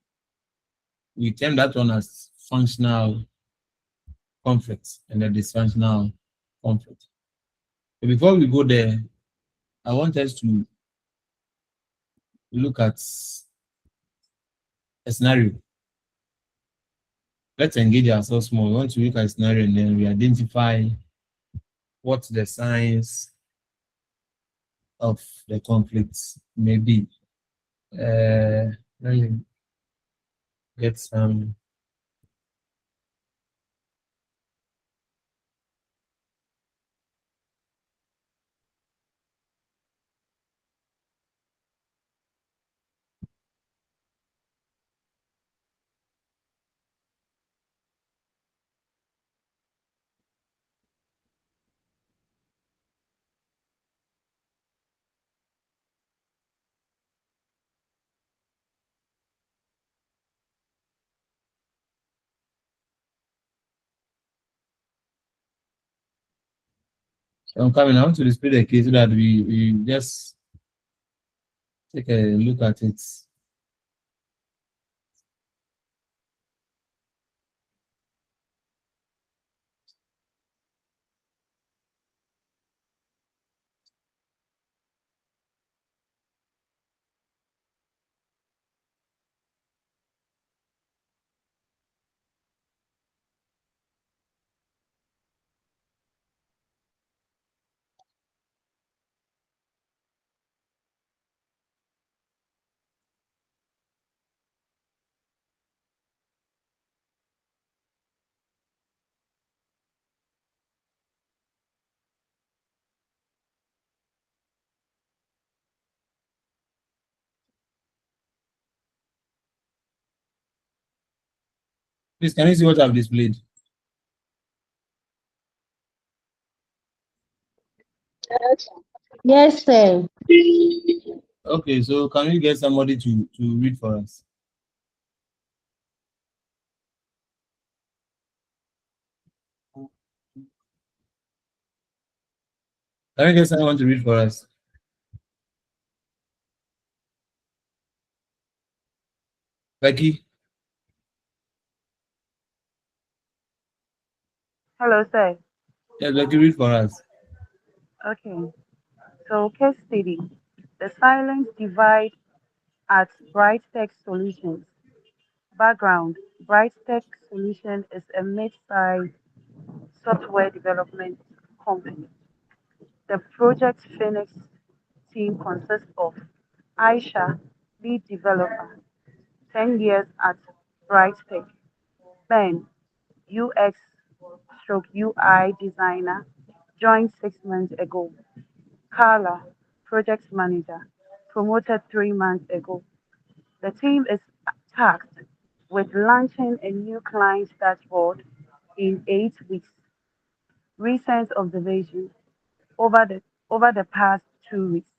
we term that one as functional conflict and a dysfunctional conflict. But before we go there, I want us to look at a scenario. Let's engage ourselves more. We want to look at a scenario and then we identify what the signs of the conflict may be. Let me get some. I'm coming. I want to display the case so that we just take a look at it. Please, can you see what I've displayed? Yes, sir. Okay, so can we get somebody to read for us? Can we get someone to read for us? Becky? Hello, sir. Yes, Becky, read for us. Okay. So, case study: the silent divide at Bright Tech Solutions. Background: Bright Tech Solution is a mid-sized software development company. The Project Phoenix team consists of Aisha, lead developer, 10 years at Bright Tech; Ben, UX stroke UI designer, joined 6 months ago; Carla, project manager, promoted 3 months ago. The team is tasked with launching a new client dashboard in 8 weeks. Recent observations over the past 2 weeks.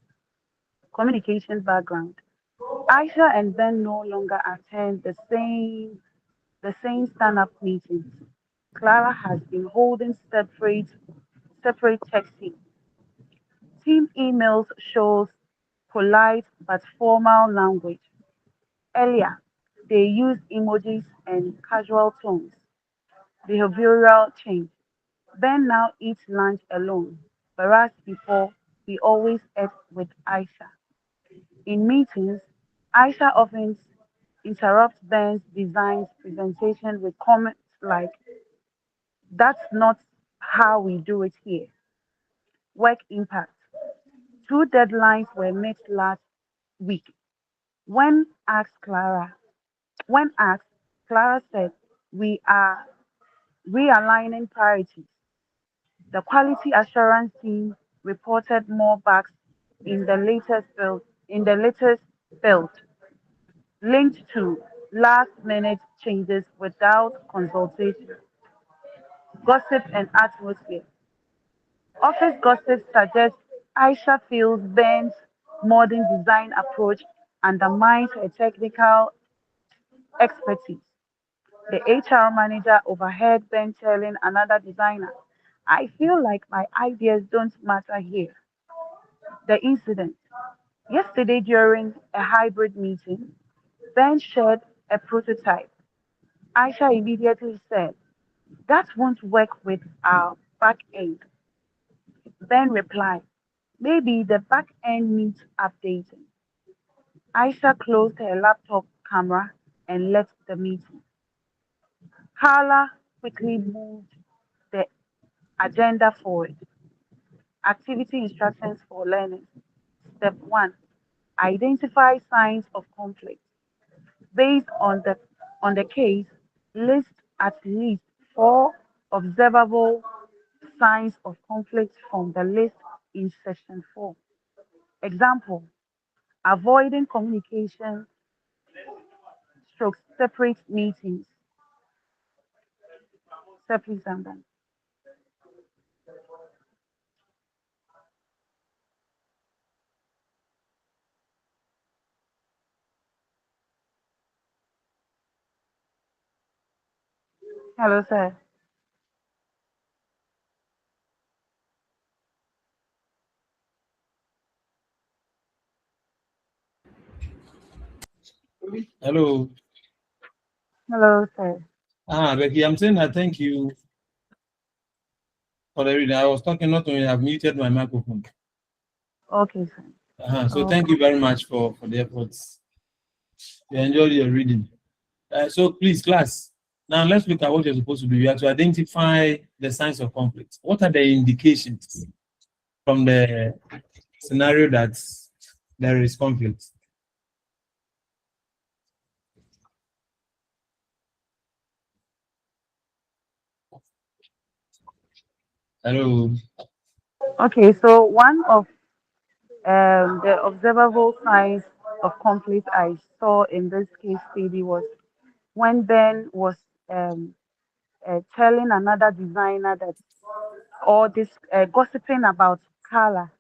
Communication background. Aisha and Ben no longer attend the same stand-up meetings. Clara has been holding separate texting. Team emails shows polite but formal language. Earlier, they used emojis and casual tones. Behavioral change. Ben now eats lunch alone, whereas before he always ate with Aisha. In meetings, Aisha often interrupts Ben's design presentation with comments like, "That's not how we do it here." Work impact. Two deadlines were missed last week. When asked, Clara, when asked, Clara said, "We are realigning priorities." The quality assurance team reported more bugs in the latest build, linked to last-minute changes without consultation. Gossip and atmosphere. Office gossip suggests Aisha feels Ben's modern design approach undermines her technical expertise. The HR manager overheard Ben telling another designer, "I feel like my ideas don't matter here." The incident. Yesterday, during a hybrid meeting, Ben shared a prototype. Aisha immediately said, "That won't work with our back end." Ben replied, "Maybe the back end needs updating." Aisha closed her laptop camera and left the meeting. Carla quickly moved the agenda forward. Activity instructions for learners. Step 1. Identify signs of conflict. Based on the case, list at least 4 observable signs of conflict from the list in section 4. Example, avoiding communication stroke separate meetings. Separate them. Hello, sir. Hello. Hello, sir. Becky, I'm saying I thank you for the reading. I was talking not only I've muted my microphone. Okay, sir. So thank you very much for the efforts. You enjoyed your reading. So please, class, now let's look at what you're supposed to do. You have to identify the signs of conflict. What are the indications from the scenario that there is conflict? Hello. Okay, so one of the observable signs of conflict I saw in this case study was when Ben was um, telling another designer that, or this gossiping about Carla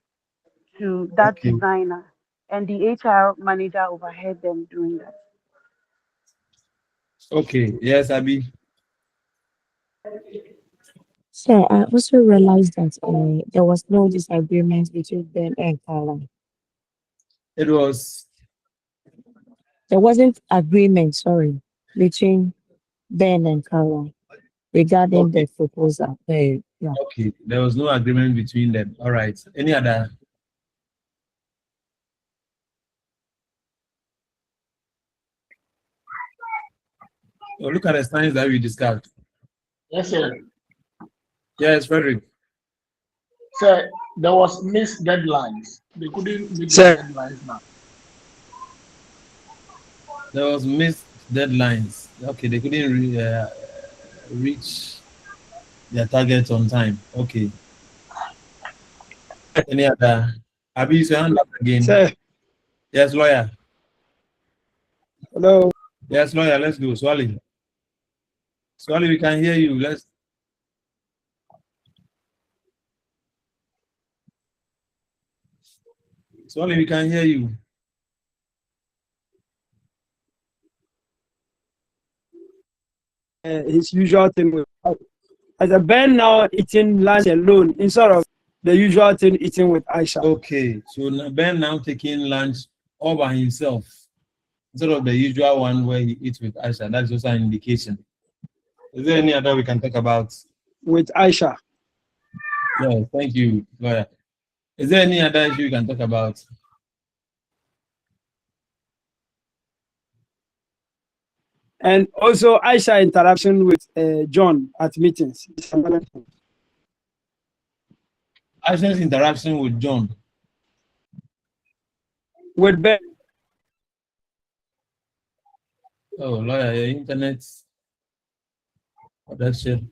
to that Okay. designer, and the HR manager overheard them doing that. Okay. Yes, Abby. So I also realized that there was no disagreement between Ben and Carla. It was There wasn't agreement, sorry, between Ben and Carla regarding okay. the proposal. Yeah. Okay. There was no agreement between them. All right. Any other? Oh, look at the signs that we discussed. Yes, sir. Yes, Frederick. Sir, there was missed deadlines. They couldn't meet Sir. the deadlines now. There was missed deadlines. Okay, they couldn't reach their target on time. Okay. Any other? Abby, use your hand up again. Sir, Yes, lawyer. hello. Yes, lawyer, let's go. Swally. Swally, we can hear you. Let's. Swally, we can hear you. His usual thing with as a Ben now eating lunch alone instead of the usual thing eating with Aisha. Okay, so Ben now taking lunch all by himself instead of the usual one where he eats with Aisha. That's also an indication. Is there any other we can talk about? With Aisha. Yeah, thank you, lawyer. Is there any other issue you can talk about? And also Aisha interaction with John at meetings. Aisha's interaction with John. With Ben. Oh, lawyer, your internet connection.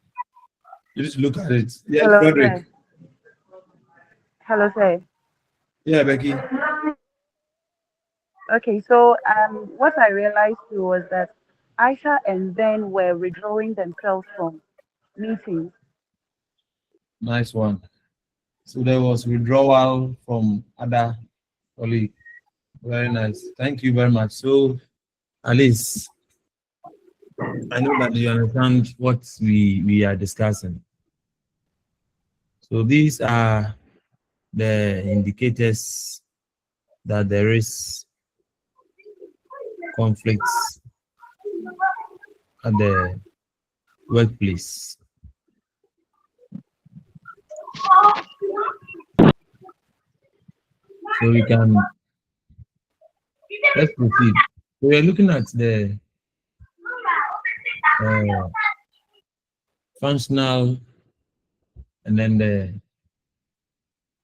You just look at it. Yes, Hello, Frederick. sir. Hello, sir. Yeah, Becky. Okay, so what I realized too was that Aisha and Ben were withdrawing themselves from meetings. Nice one. So there was withdrawal from other colleagues. Very nice. Thank you very much. So, Alice, I know that you understand what we are discussing. So these are the indicators that there is conflicts at the workplace. So we can, let's proceed. So we are looking at the functional and then the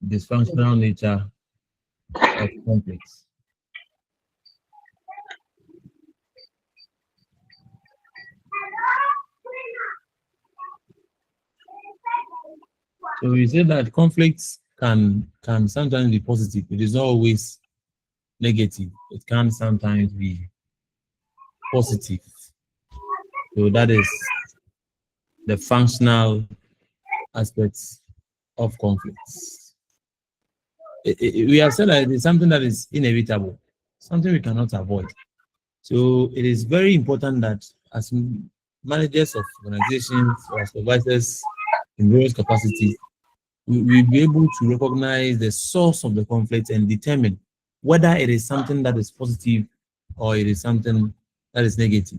dysfunctional nature of conflicts. So we say that conflicts can sometimes be positive. It is not always negative. It can sometimes be positive. So that is the functional aspects of conflicts. We have said that it is something that is inevitable, something we cannot avoid. So it is very important that as managers of organizations or supervisors in various capacities, we be able to recognize the source of the conflict and determine whether it is something that is positive or it is something that is negative.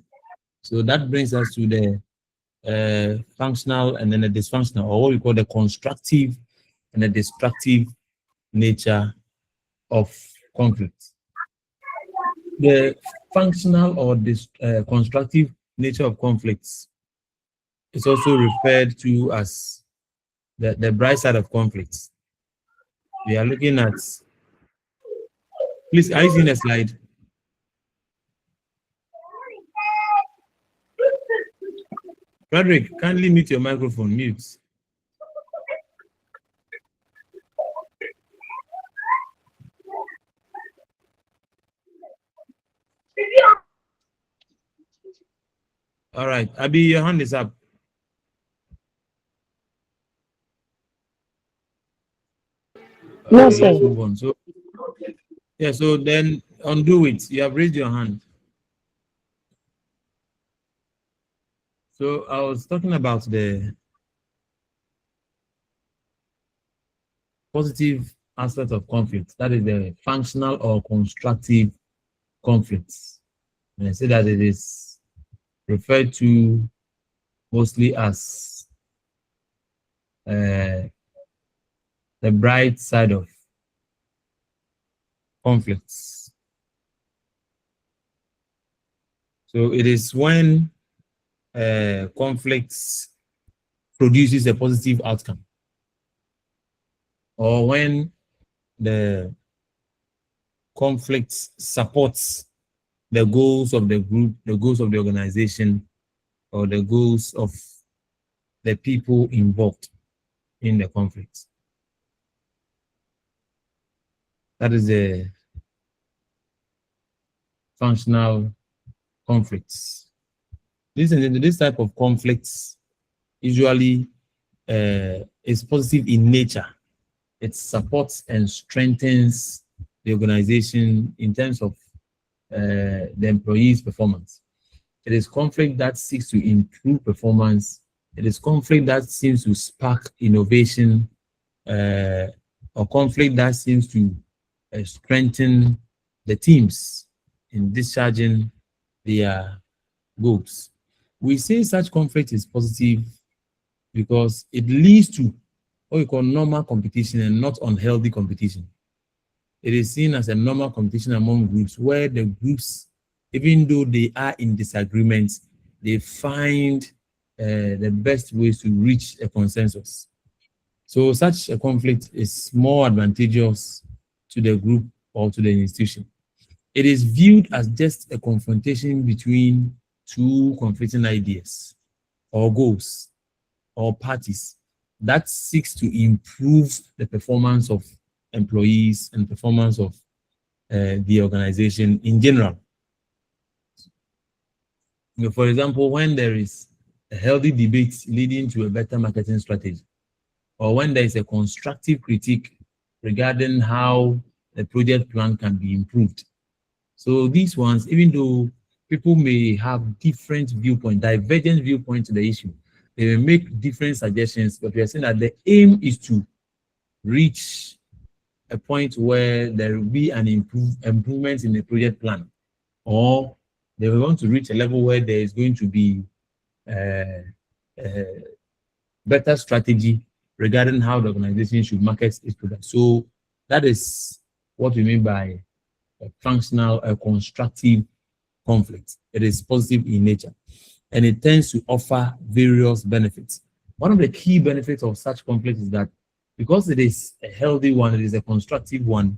So that brings us to the functional and then the dysfunctional, or what we call the constructive and the destructive nature of conflict. The functional or constructive nature of conflicts is also referred to as the bright side of conflicts. We are looking at, please, are you seeing the slide? Frederick, kindly mute your microphone, mute. All right, Abby, your hand is up. No, sir. Let's move on. So, yeah, so then undo it. You have raised your hand. So I was talking about the positive aspect of conflict. That is the functional or constructive conflicts. And I say that it is referred to mostly as the bright side of conflicts. So it is when conflicts produces a positive outcome, or when the conflict supports the goals of the group, the goals of the organization, or the goals of the people involved in the conflict. That is the functional conflicts. This type of conflicts usually is positive in nature. It supports and strengthens the organization in terms of the employee's performance. It is conflict that seeks to improve performance. It is conflict that seems to spark innovation, or conflict that seems to strengthen the teams in discharging their goals. We say such conflict is positive because it leads to what we call normal competition and not unhealthy competition. It is seen as a normal competition among groups where the groups, even though they are in disagreement, they find the best ways to reach a consensus. So such a conflict is more advantageous to the group or to the institution. It is viewed as just a confrontation between two conflicting ideas or goals or parties that seeks to improve the performance of employees and performance of the organization in general. For example, when there is a healthy debate leading to a better marketing strategy, or when there is a constructive critique regarding how the project plan can be improved. So these ones, even though people may have different viewpoints, divergent viewpoints to the issue, they may make different suggestions, but we are saying that the aim is to reach a point where there will be an improvement in the project plan, or they want to reach a level where there is going to be better strategy regarding how the organization should market its product. So that is what we mean by a functional, a constructive conflict. It is positive in nature, and it tends to offer various benefits. One of the key benefits of such conflict is that because it is a healthy one, it is a constructive one,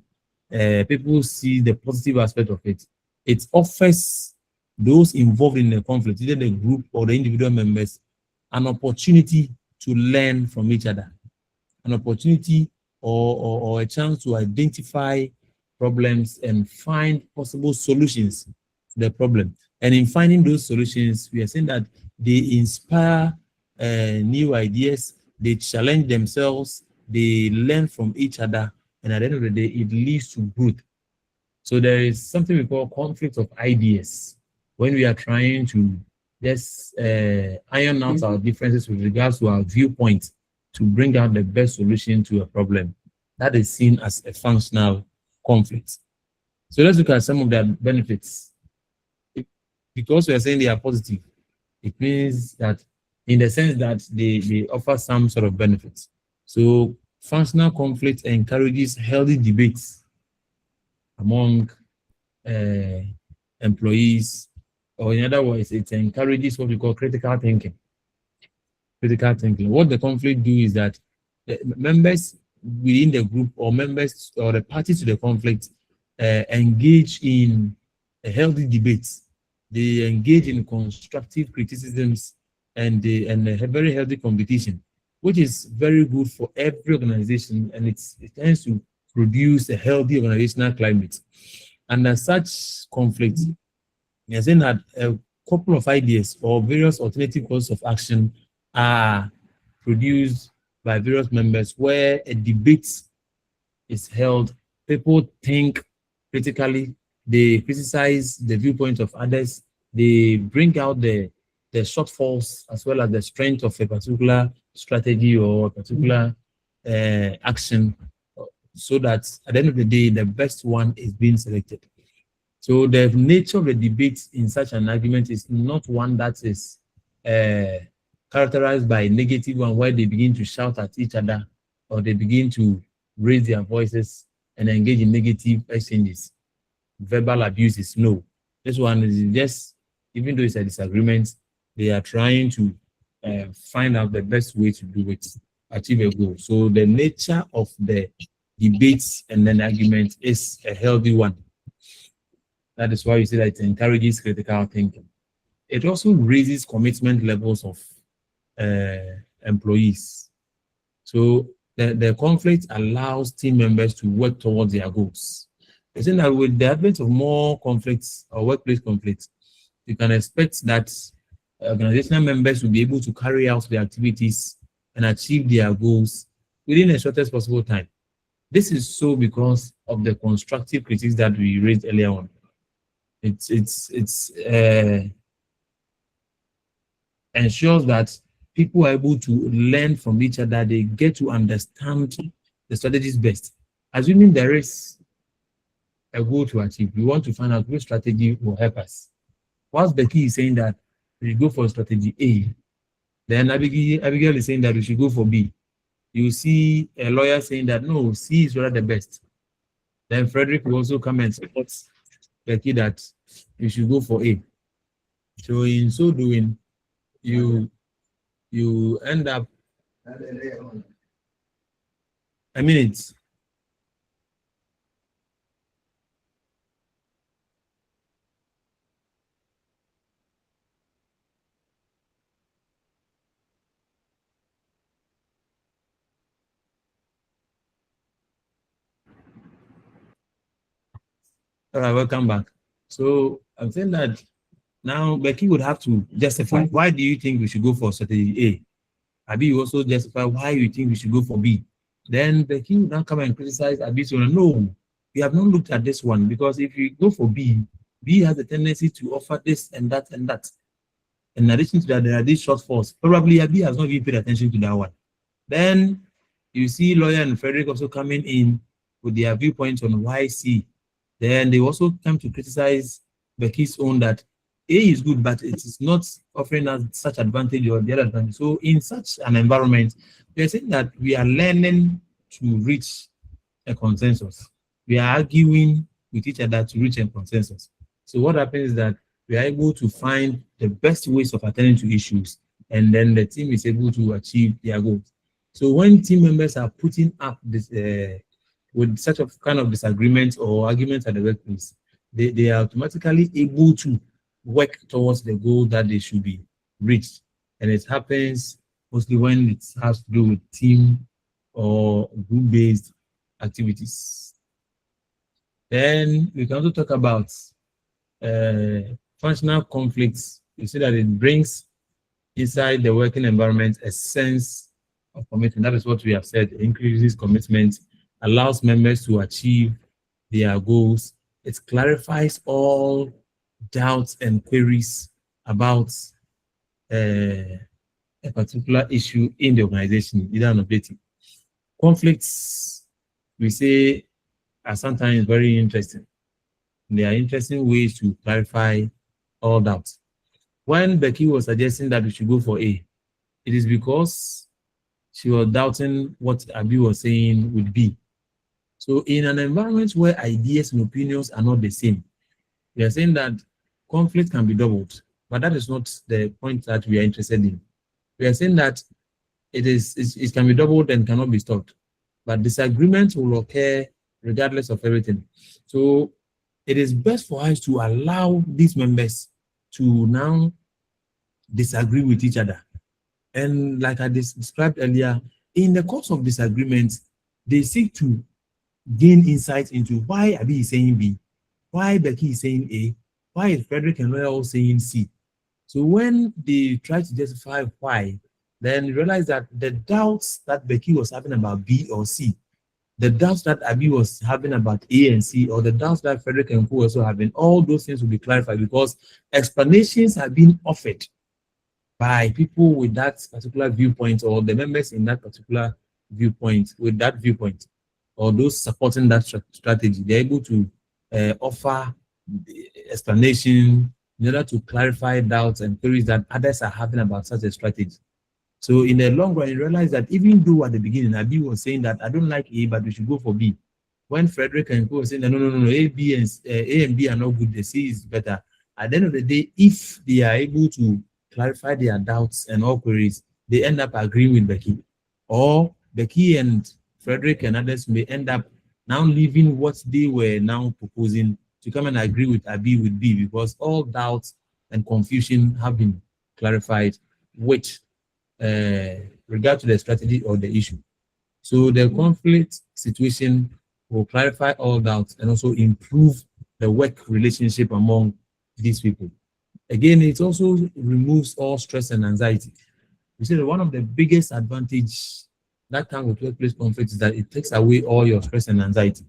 people see the positive aspect of it. It offers those involved in the conflict, either the group or the individual members, an opportunity to learn from each other, an opportunity or a chance to identify problems and find possible solutions to the problem. And in finding those solutions, we are saying that they inspire new ideas, they challenge themselves, they learn from each other, and at the end of the day, it leads to growth. So there is something we call conflict of ideas when we are trying to just iron out our differences with regards to our viewpoints to bring out the best solution to a problem. That is seen as a functional conflict. So let's look at some of their benefits. Because we are saying they are positive, it means that in the sense that they offer some sort of benefits. So functional conflict encourages healthy debates among employees, or in other words, it encourages what we call critical thinking. Critical thinking. What the conflict do is that the members within the group or members or the parties to the conflict engage in a healthy debates. They engage in constructive criticisms and a very healthy competition, which is very good for every organization, and it tends to produce a healthy organizational climate. And as such conflict, we are saying that a couple of ideas or various alternative courses of action are produced by various members where a debate is held. People think critically, they criticize the viewpoint of others, they bring out the shortfalls as well as the strength of a particular strategy or a particular action, so that at the end of the day, the best one is being selected. So the nature of the debate in such an argument is not one that is characterized by a negative one where they begin to shout at each other or they begin to raise their voices and engage in negative exchanges. Verbal abuse is no. This one is just, even though it's a disagreement, they are trying to find out the best way to do it, achieve a goal. So the nature of the debates and then argument is a healthy one. That is why you say that it encourages critical thinking. It also raises commitment levels of employees. So the conflict allows team members to work towards their goals. I think that with the advent of more conflicts or workplace conflicts, you can expect that organizational members will be able to carry out the activities and achieve their goals within the shortest possible time. This is so because of the constructive critiques that we raised earlier on. Ensures that people are able to learn from each other. They get to understand the strategies best. Assuming there is a goal to achieve, we want to find out which strategy will help us. Whilst Becky is saying that we should go for strategy A, then Abigail is saying that we should go for B. You see a lawyer saying that no, C is rather the best. Then Frederick will also come and support Becky that you should go for A. So in so doing, you end up a minute. All right, welcome back. So I'm saying that now Becky would have to justify why do you think we should go for strategy A? Abi, you also justify why you think we should go for B. Then Becky would now come and criticize Abi. So no, we have not looked at this one, because if you go for B, B has a tendency to offer this and that and that. In addition to that, there are these shortfalls. Probably Abi has not even paid attention to that one. Then you see Lawyer and Frederick also coming in with their viewpoints on why C. Then they also come to criticize Becky's own that A is good, but it is not offering us such advantage or the other advantage. So in such an environment, we are saying that we are learning to reach a consensus. We are arguing with each other to reach a consensus. So what happens is that we are able to find the best ways of attending to issues, and then the team is able to achieve their goals. So when team members are putting up this with such a kind of disagreements or arguments at the workplace, they are automatically able to work towards the goal that they should be reached. And it happens mostly when it has to do with team or group-based activities. Then we can also talk about functional conflicts. You see that it brings inside the working environment a sense of commitment. That is what we have said. It increases commitment, allows members to achieve their goals. It clarifies all doubts and queries about a particular issue in the organization, either an objective. Conflicts, we say, are sometimes very interesting. There are interesting ways to clarify all doubts. When Becky was suggesting that we should go for A, it is because she was doubting what Abi was saying with B. So in an environment where ideas and opinions are not the same, we are saying that conflict can be doubled, but that is not the point that we are interested in. We are saying that it can be doubled and cannot be stopped, but disagreement will occur regardless of everything. So it is best for us to allow these members to now disagree with each other. And like I described earlier, in the course of disagreements, they seek to gain insight into why Abi is saying B, why Becky is saying A, why is Frederick and Roy all saying C. So when they try to justify why, then you realize that the doubts that Becky was having about B or C, the doubts that Abi was having about A and C, or the doubts that Frederick and Co also having, all those things will be clarified because explanations have been offered by people with that particular viewpoint, or the members in that particular viewpoint with that viewpoint, or those supporting that strategy. They're able to offer explanation in order to clarify doubts and queries that others are having about such a strategy. So in the long run, you realize that even though at the beginning, Abi was saying that I don't like A, but we should go for B. When Frederick and Co were saying that no, A and B are not good, the C is better. At the end of the day, if they are able to clarify their doubts and all queries, they end up agreeing with Becky. Or Becky and Frederick and others may end up now leaving what they were now proposing to come and agree with Abi with B, because all doubts and confusion have been clarified with regard to the strategy or the issue. So the conflict situation will clarify all doubts and also improve the work relationship among these people. Again, it also removes all stress and anxiety. You see that one of the biggest advantage that comes with workplace conflict is that it takes away all your stress and anxiety.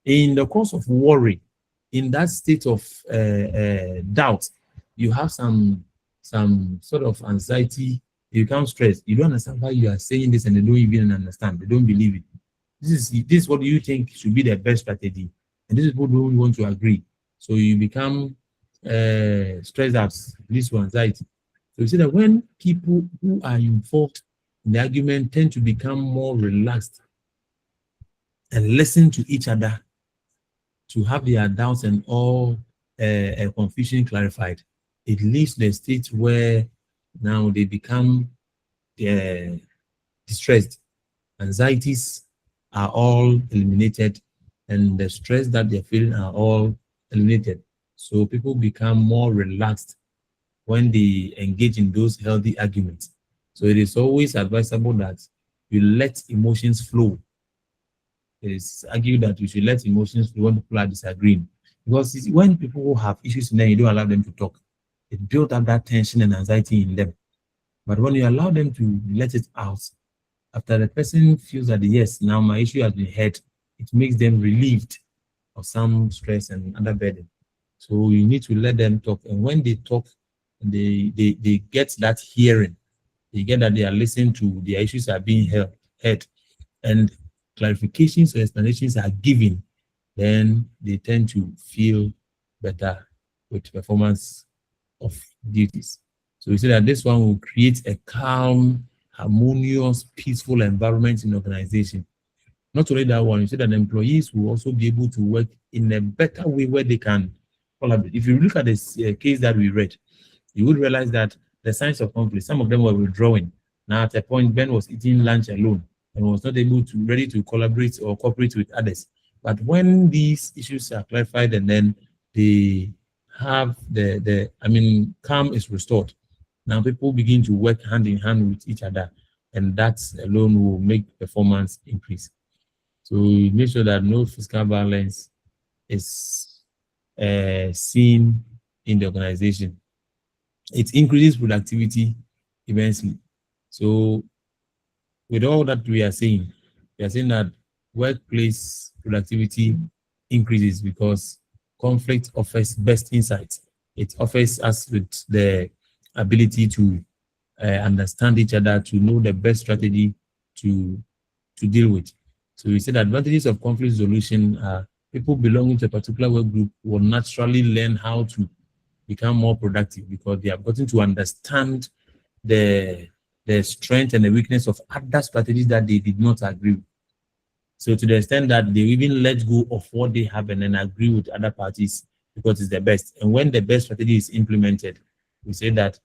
In the course of worry, in that state of doubt, you have some sort of anxiety, you become stressed. You don't understand why you are saying this and they don't even understand. They don't believe it. This is what you think should be the best strategy. And these people don't want to agree. So you become stressed out, leads to anxiety. So you see that when people who are involved in the argument tend to become more relaxed and listen to each other to have their doubts and all confusion clarified, it leads to the state where now they become distressed. Anxieties are all eliminated, and the stress that they're feeling are all eliminated. So people become more relaxed when they engage in those healthy arguments. So it is always advisable that you let emotions flow. It is argued that you should let emotions flow when people are disagreeing. Because when people have issues in them, you don't allow them to talk. It builds up that tension and anxiety in them. But when you allow them to let it out, after the person feels that, yes, now my issue has been heard, it makes them relieved of some stress and other burden. So you need to let them talk. And when they talk, they get that hearing. They get that they are listening to, their issues are being heard, and clarifications or explanations are given, then they tend to feel better with performance of duties. So we say that this one will create a calm, harmonious, peaceful environment in the organization. Not only that one, you say that employees will also be able to work in a better way where they can collaborate. If you look at this case that we read, you would realize that the signs of conflict, some of them were withdrawing. Now at a point, Ben was eating lunch alone and was not ready to collaborate or cooperate with others. But when these issues are clarified and then they have calm is restored, now people begin to work hand in hand with each other, and that alone will make performance increase. So make sure that no physical violence is seen in the organization. It increases productivity immensely. So with all that we are saying that workplace productivity increases because conflict offers best insights. It offers us with the ability to understand each other, to know the best strategy to deal with. So we said advantages of conflict resolution are people belonging to a particular work group will naturally learn how to become more productive because they have gotten to understand the strength and the weakness of other strategies that they did not agree with. So to the extent that they even let go of what they have and then agree with other parties because it's the best. And when the best strategy is implemented, we say that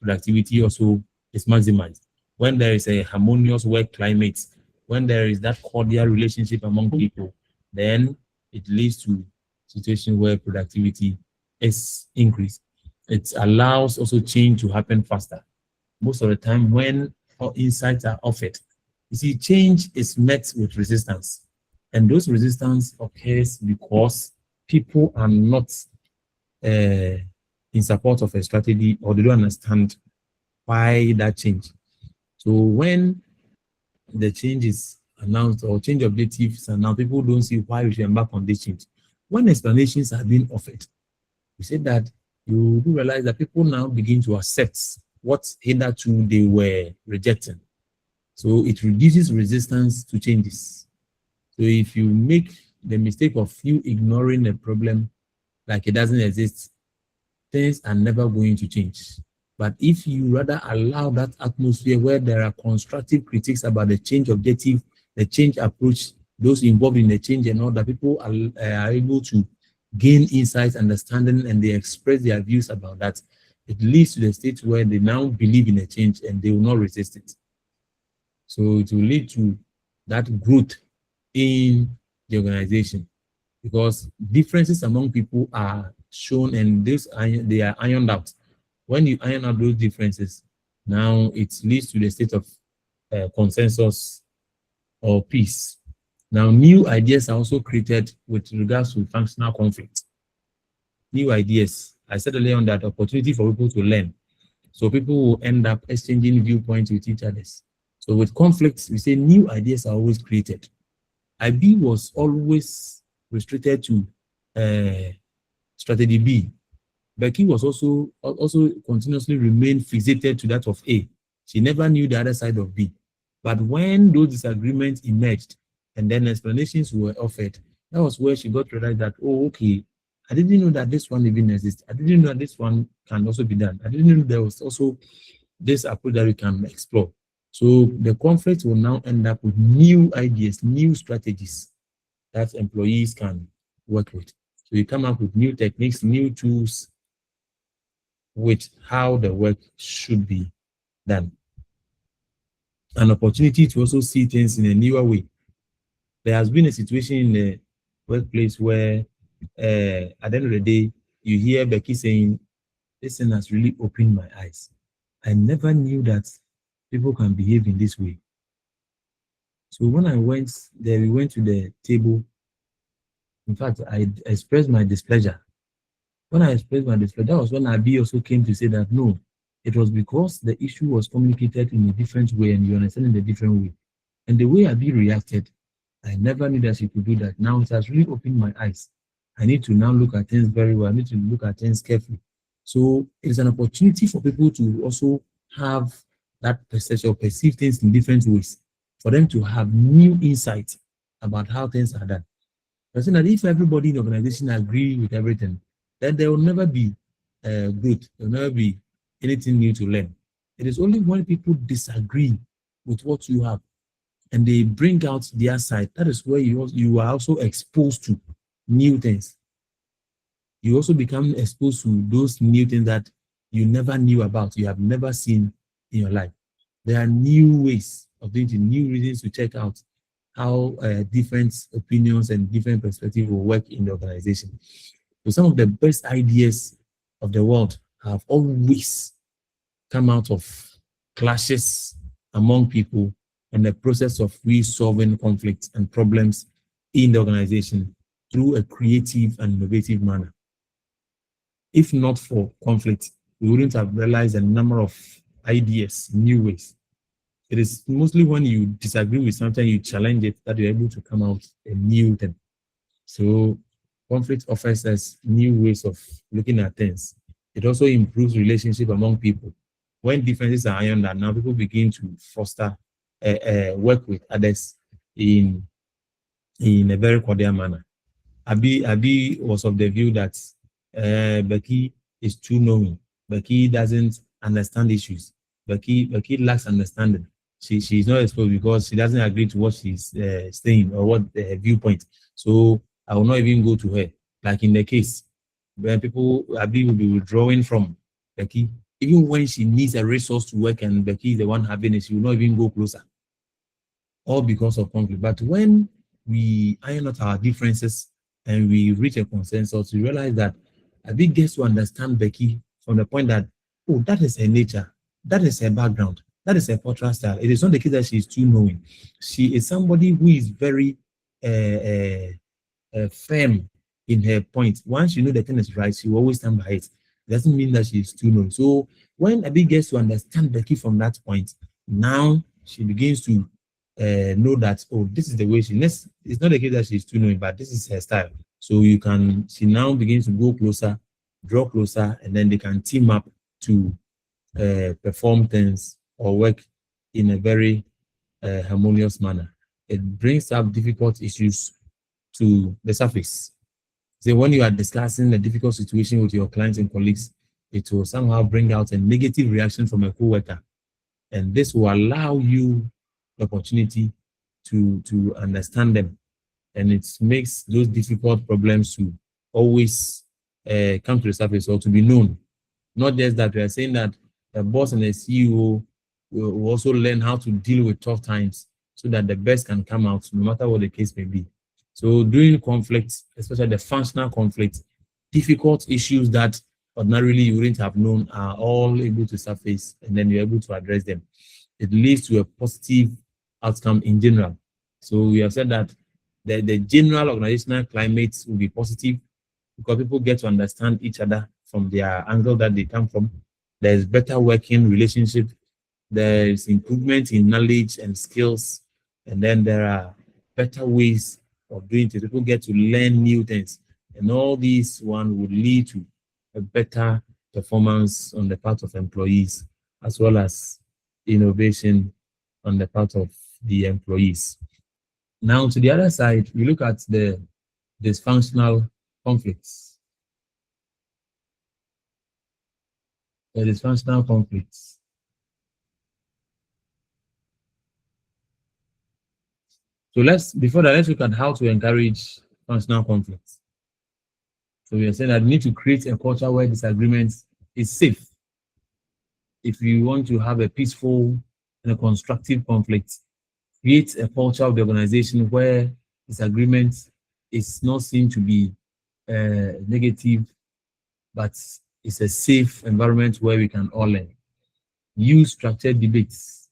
productivity also is maximized. When there is a harmonious work climate, when there is that cordial relationship among people, then it leads to situations where productivity is increased. It allows also change to happen faster. Most of the time when insights are offered, you see, change is met with resistance. And those resistance occurs because people are not in support of a strategy or they don't understand why that change. So when the change is announced or change objectives and now people don't see why we should embark on this change. When explanations are being offered, we said that you do realize that people now begin to accept what hitherto they were rejecting. So it reduces resistance to changes. So if you make the mistake of you ignoring a problem like it doesn't exist, things are never going to change. But if you rather allow that atmosphere where there are constructive critiques about the change objective, the change approach, those involved in the change and all that, people are able to gain insights, understanding, and they express their views about that, it leads to the state where they now believe in a change and they will not resist it. So it will lead to that growth in the organization because differences among people are shown and they are ironed out. When you iron out those differences, now it leads to the state of consensus or peace. Now, new ideas are also created with regards to functional conflict. New ideas I said earlier on that opportunity for people to learn. So people will end up exchanging viewpoints with each other. So with conflicts, we say new ideas are always created. IB was always restricted to strategy B. Becky was also continuously remained fixated to that of A. She never knew the other side of B. But when those disagreements emerged and then explanations were offered, that was where she got to realize that, oh, okay, I didn't know that this one even exists. I didn't know that this one can also be done. I didn't know there was also this approach that we can explore. So the conflict will now end up with new ideas, new strategies that employees can work with. So you come up with new techniques, new tools with how the work should be done. An opportunity to also see things in a newer way. There has been a situation in the workplace where at the end of the day, you hear Becky saying, this thing has really opened my eyes. I never knew that people can behave in this way. So when I went there, we went to the table. In fact, I expressed my displeasure. When I expressed my displeasure, that was when Abi also came to say that no, it was because the issue was communicated in a different way and you understand in a different way. And the way Abi reacted, I never knew that she could do that. Now it has really opened my eyes. I need to now look at things very well. I need to look at things carefully. So it's an opportunity for people to also have that perception or perceive things in different ways, for them to have new insight about how things are done. I think that if everybody in the organization agree with everything, then there will never be growth. There will never be anything new to learn. It is only when people disagree with what you have and they bring out their side, that is where you are also exposed to new things. You also become exposed to those new things that you never knew about, you have never seen in your life. There are new ways of doing it, new reasons to check out how different opinions and different perspectives will work in the organization. So some of the best ideas of the world have always come out of clashes among people and the process of resolving conflicts and problems in the organization through a creative and innovative manner. If not for conflict, we wouldn't have realized a number of ideas, new ways. It is mostly when you disagree with something, you challenge it, that you're able to come out a new thing. So conflict offers us new ways of looking at things. It also improves relationship among people. When differences are ironed out, now people begin to foster work with others in a very cordial manner. Abi was of the view that Becky is too knowing. Becky doesn't understand issues. Becky lacks understanding. She's not exposed because she doesn't agree to what she's saying or what viewpoint. So I will not even go to her. Like in the case when Abi will be withdrawing from Becky, even when she needs a resource to work and Becky is the one having it, she will not even go closer. All because of conflict. But when we iron out our differences and we reach a consensus, we realize that Abi gets to understand Becky from the point that, oh, that is her nature, that is her background, that is her portrait style. It is not the case that she is too knowing. She is somebody who is very firm in her point. Once you know the thing is right, she will always stand by it. It doesn't mean that she is too knowing. So when Abi gets to understand Becky from that point, now she begins to know that, oh, this is the way she is. It's not the case that she's too knowing, but this is her style. So she now begins to go closer, draw closer, and then they can team up to perform things or work in a very harmonious manner. It brings up difficult issues to the surface. So when you are discussing a difficult situation with your clients and colleagues, it will somehow bring out a negative reaction from a co-worker. And this will allow you the opportunity to understand them. And it makes those difficult problems to always come to the surface or to be known. Not just that we are saying that the boss and the CEO will also learn how to deal with tough times so that the best can come out, no matter what the case may be. So during conflicts, especially the functional conflicts, difficult issues that ordinarily you wouldn't have known are all able to surface, and then you're able to address them. It leads to a positive outcome in general. So we have said that the general organizational climate will be positive because people get to understand each other from their angle that they come from. There's better working relationship. There's improvement in knowledge and skills. And then there are better ways of doing things. People get to learn new things. And all these one would lead to a better performance on the part of employees, as well as innovation on the part of the employees. Now, to the other side, we look at the dysfunctional conflicts. The dysfunctional conflicts. So let's look at how to encourage functional conflicts. So we are saying that we need to create a culture where disagreement is safe. If you want to have a peaceful and a constructive conflict, create a culture of the organization where disagreement is not seen to be negative, but it's a safe environment where we can all learn. Use structured debates.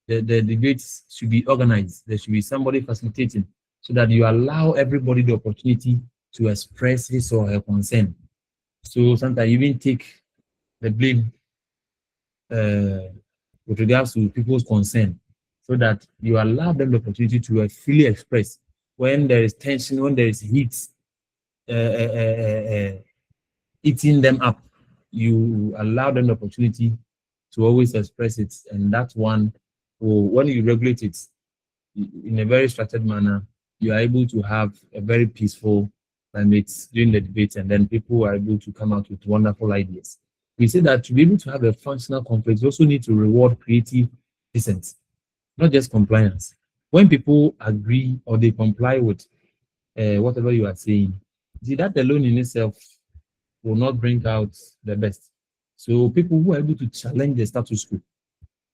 The debates should be organized. There should be somebody facilitating so that you allow everybody the opportunity to express his or her concern. So sometimes you even take the blame with regards to people's concern, so that you allow them the opportunity to freely express. When there is tension, when there is heat eating them up, you allow them the opportunity to always express it. And that one, when you regulate it in a very structured manner, you are able to have a very peaceful climate during the debate, and then people are able to come out with wonderful ideas. We say that to be able to have a functional conflict, you also need to reward creative dissent, not just compliance. When people agree or they comply with whatever you are saying, see, that alone in itself will not bring out the best. So people who are able to challenge the status quo,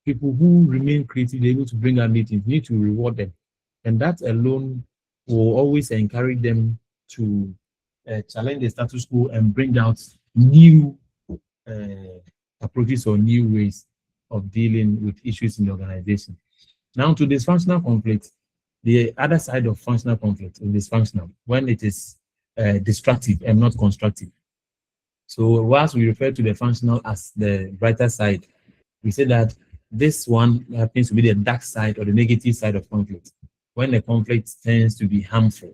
people who remain creative, able to bring out meetings, need to reward them. And that alone will always encourage them to challenge the status quo and bring out new approaches or new ways of dealing with issues in the organization. Now, to dysfunctional conflict, the other side of functional conflict is dysfunctional, when it is destructive and not constructive. So whilst we refer to the functional as the brighter side, we say that this one happens to be the dark side or the negative side of conflict, when the conflict tends to be harmful.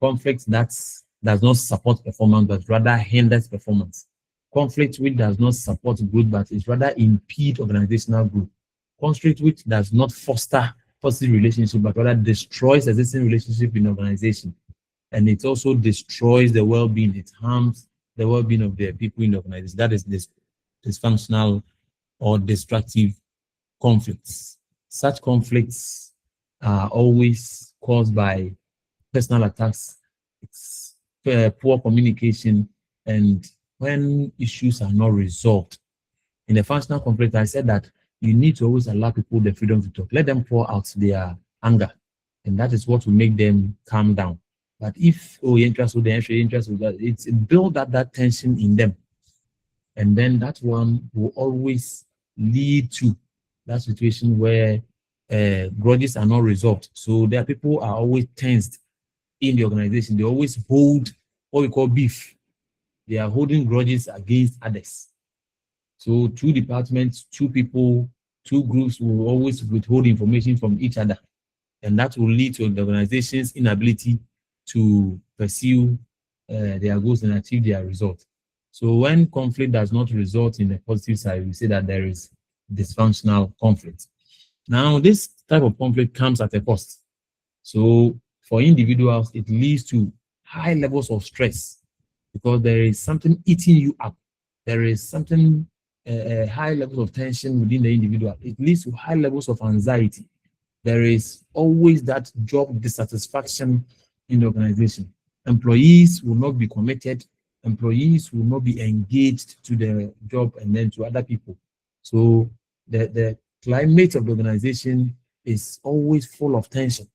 Conflict that does not support performance, but rather hinders performance. Conflict which does not support growth, but is rather impede organizational growth. Conflict which does not foster positive relationship, but rather destroys existing relationship in organization. And it also destroys the well-being. It harms the well-being of the people in the organization. That is this dysfunctional or destructive conflicts. Such conflicts are always caused by personal attacks, it's poor communication, and when issues are not resolved. In a functional conflict, I said that you need to always allow people the freedom to talk. Let them pour out their anger, and that is what will make them calm down. But if it's build up that tension in them, and then that one will always lead to that situation where grudges are not resolved. So there are people are always tensed in the organization. They always hold what we call beef. They are holding grudges against others. So two departments, two people, two groups will always withhold information from each other. And that will lead to the organization's inability to pursue their goals and achieve their results. So when conflict does not result in a positive side, we say that there is dysfunctional conflict. Now, this type of conflict comes at a cost. So for individuals, it leads to high levels of stress because there is something eating you up. There is something, high levels of tension within the individual. It leads to high levels of anxiety. There is always that job dissatisfaction in the organization. Employees will not be committed. Employees will not be engaged to the job and then to other people. So the climate of the organization is always full of tension,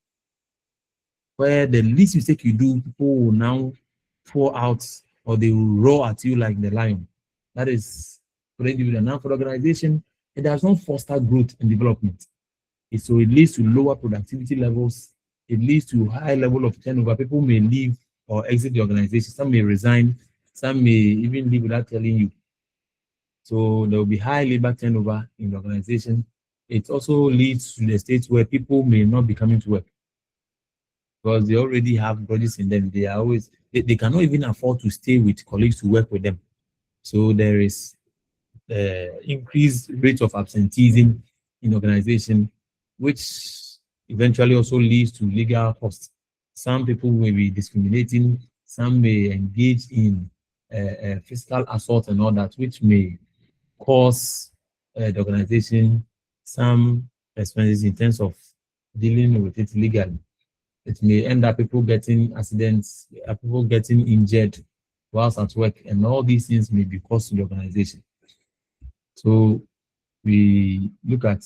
where the least mistake you do, people will now pour out or they will roar at you like the lion. That is for the individual. Now for the organization, it does not foster growth and development. So it leads to lower productivity levels. It leads to high level of turnover. People may leave or exit the organization. Some may resign. Some may even leave without telling you. So there will be high labor turnover in the organization. It also leads to the state where people may not be coming to work because they already have grudges in them. They are always they cannot even afford to stay with colleagues to work with them. So there is increased rate of absenteeism in organization, which eventually also leads to legal costs. Some people may be discriminating, some may engage in physical assault and all that, which may cause the organization some expenses in terms of dealing with it legally. It may end up people getting accidents, people getting injured whilst at work, and all these things may be cost to the organization. So we look at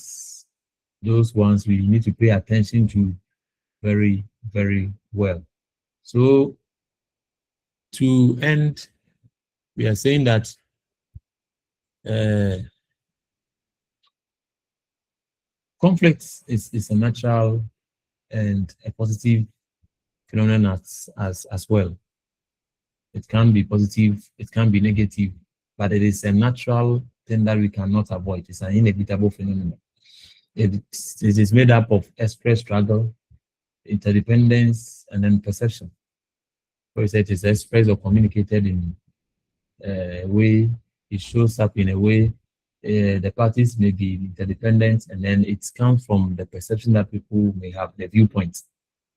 those ones we need to pay attention to very, very well. So to end, we are saying that conflict is a natural and a positive phenomenon as well. It can be positive, it can be negative, but it is a natural thing that we cannot avoid. It's an inevitable phenomenon. It is made up of express struggle, interdependence, and then perception. For example, it is expressed or communicated in a way, it shows up in a way. The parties may be interdependent, and then it comes from the perception that people may have, the viewpoints.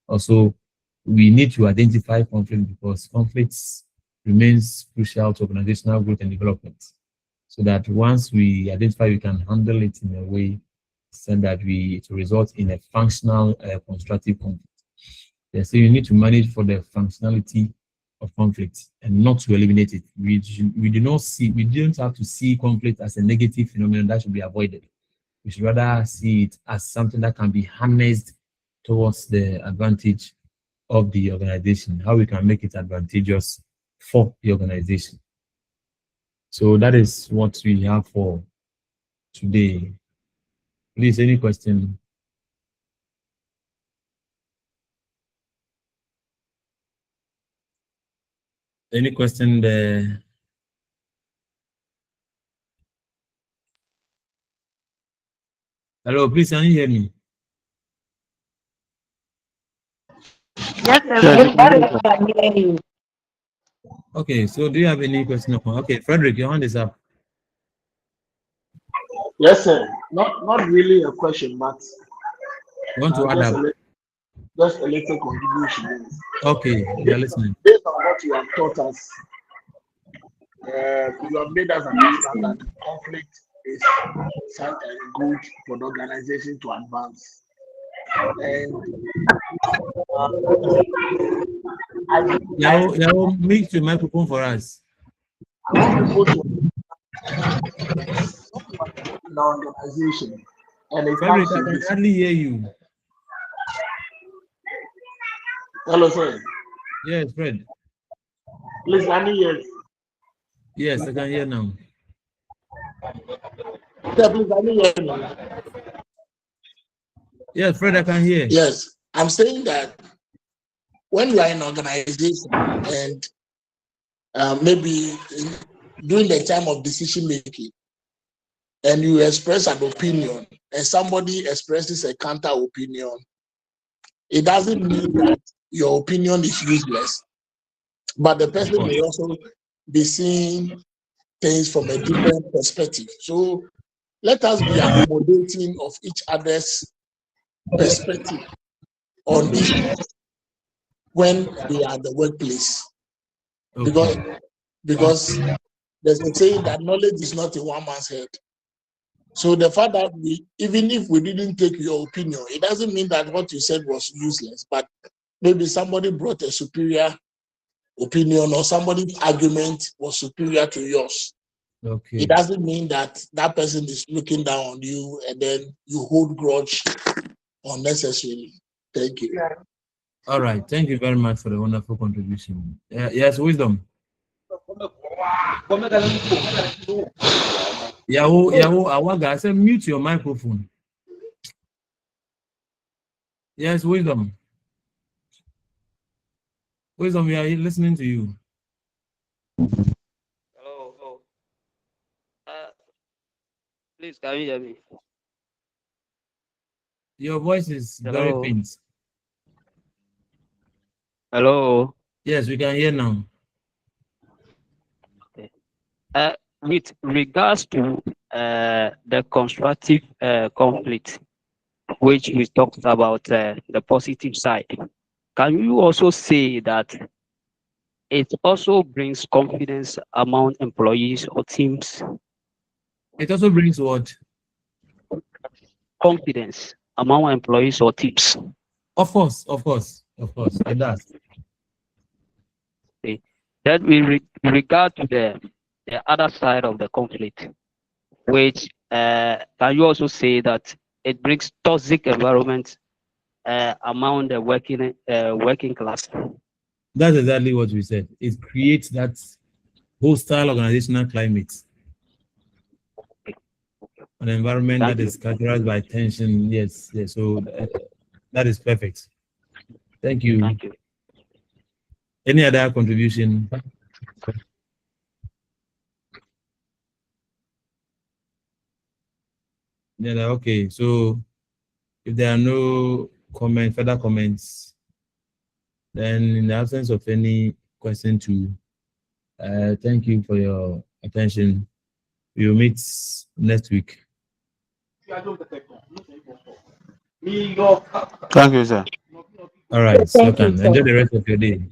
Also, we need to identify conflict because conflicts remains crucial to organizational growth and development. So that once we identify, we can handle it in a way so that it result in a functional, constructive conflict. Yeah, so you need to manage for the functionality of conflict and not to eliminate it. We don't have to see conflict as a negative phenomenon that should be avoided. We should rather see it as something that can be harnessed towards the advantage of the organization, how we can make it advantageous for the organization. So that is what we have for today. Please, any question? Any question there? Hello, please, can you hear me? Yes, sir. Can hear you. Okay, so do you have any question? Okay, Frederick, your hand is up. Yes, sir. Not really a question, but You want to add up? just a little contribution. Okay, we are listening. Based on what you have taught us, you have made us understand that conflict is something good for the organization to advance. And Yao, mute your microphone for us. I want people to in our organization, and it Frederick, comes I to can this. hardly hear you. Hello, sir. Yes, Fred. Please, can you hear? Yes, I can hear now. Sir, please, can you hear me? Yes, Fred, I can hear. Yes, I'm saying that when you are in an organization and maybe during the time of decision making, and you express an opinion, and somebody expresses a counter opinion, it doesn't mean that your opinion is useless, but the person may also be seeing things from a different perspective. So let us be accommodating of each other's perspective on issues when we are at the workplace. Okay. Because there's a saying that knowledge is not in one man's head. So the fact that even if we didn't take your opinion, it doesn't mean that what you said was useless, but maybe somebody brought a superior opinion or somebody's argument was superior to yours. Okay. It doesn't mean that that person is looking down on you and then you hold grudge unnecessarily. Thank you. All right. Thank you very much for the wonderful contribution. Yes, Wisdom. Yahoo, Awaga, I said mute your microphone. Yes, Wisdom. Wisdom, we are listening to you. Please, can you hear me? Your voice is very Hello. faint. Hello. Yes, we can hear now. Okay. With regards to the constructive conflict, which we talked about the positive side, can you also say that it also brings confidence among employees or teams? It also brings what? Confidence among employees or teams. Of course, it does. Okay. Then with regard to the other side of the conflict, which can you also say that it brings toxic environment among the working class? That's exactly what we said. It creates that hostile organizational climate, an environment Thank that you. is characterized by tension. Yes. So that is perfect. Thank you. Thank you. Any other contribution? Yeah, okay. So if there are no further comments, then in the absence of any question thank you for your attention. We will meet next week. Thank you, sir. All right, so Thank you, enjoy sir. the rest of your day.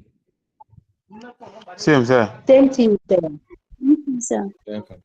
Same, sir. Same to you, sir. Thank you, sir. Welcome.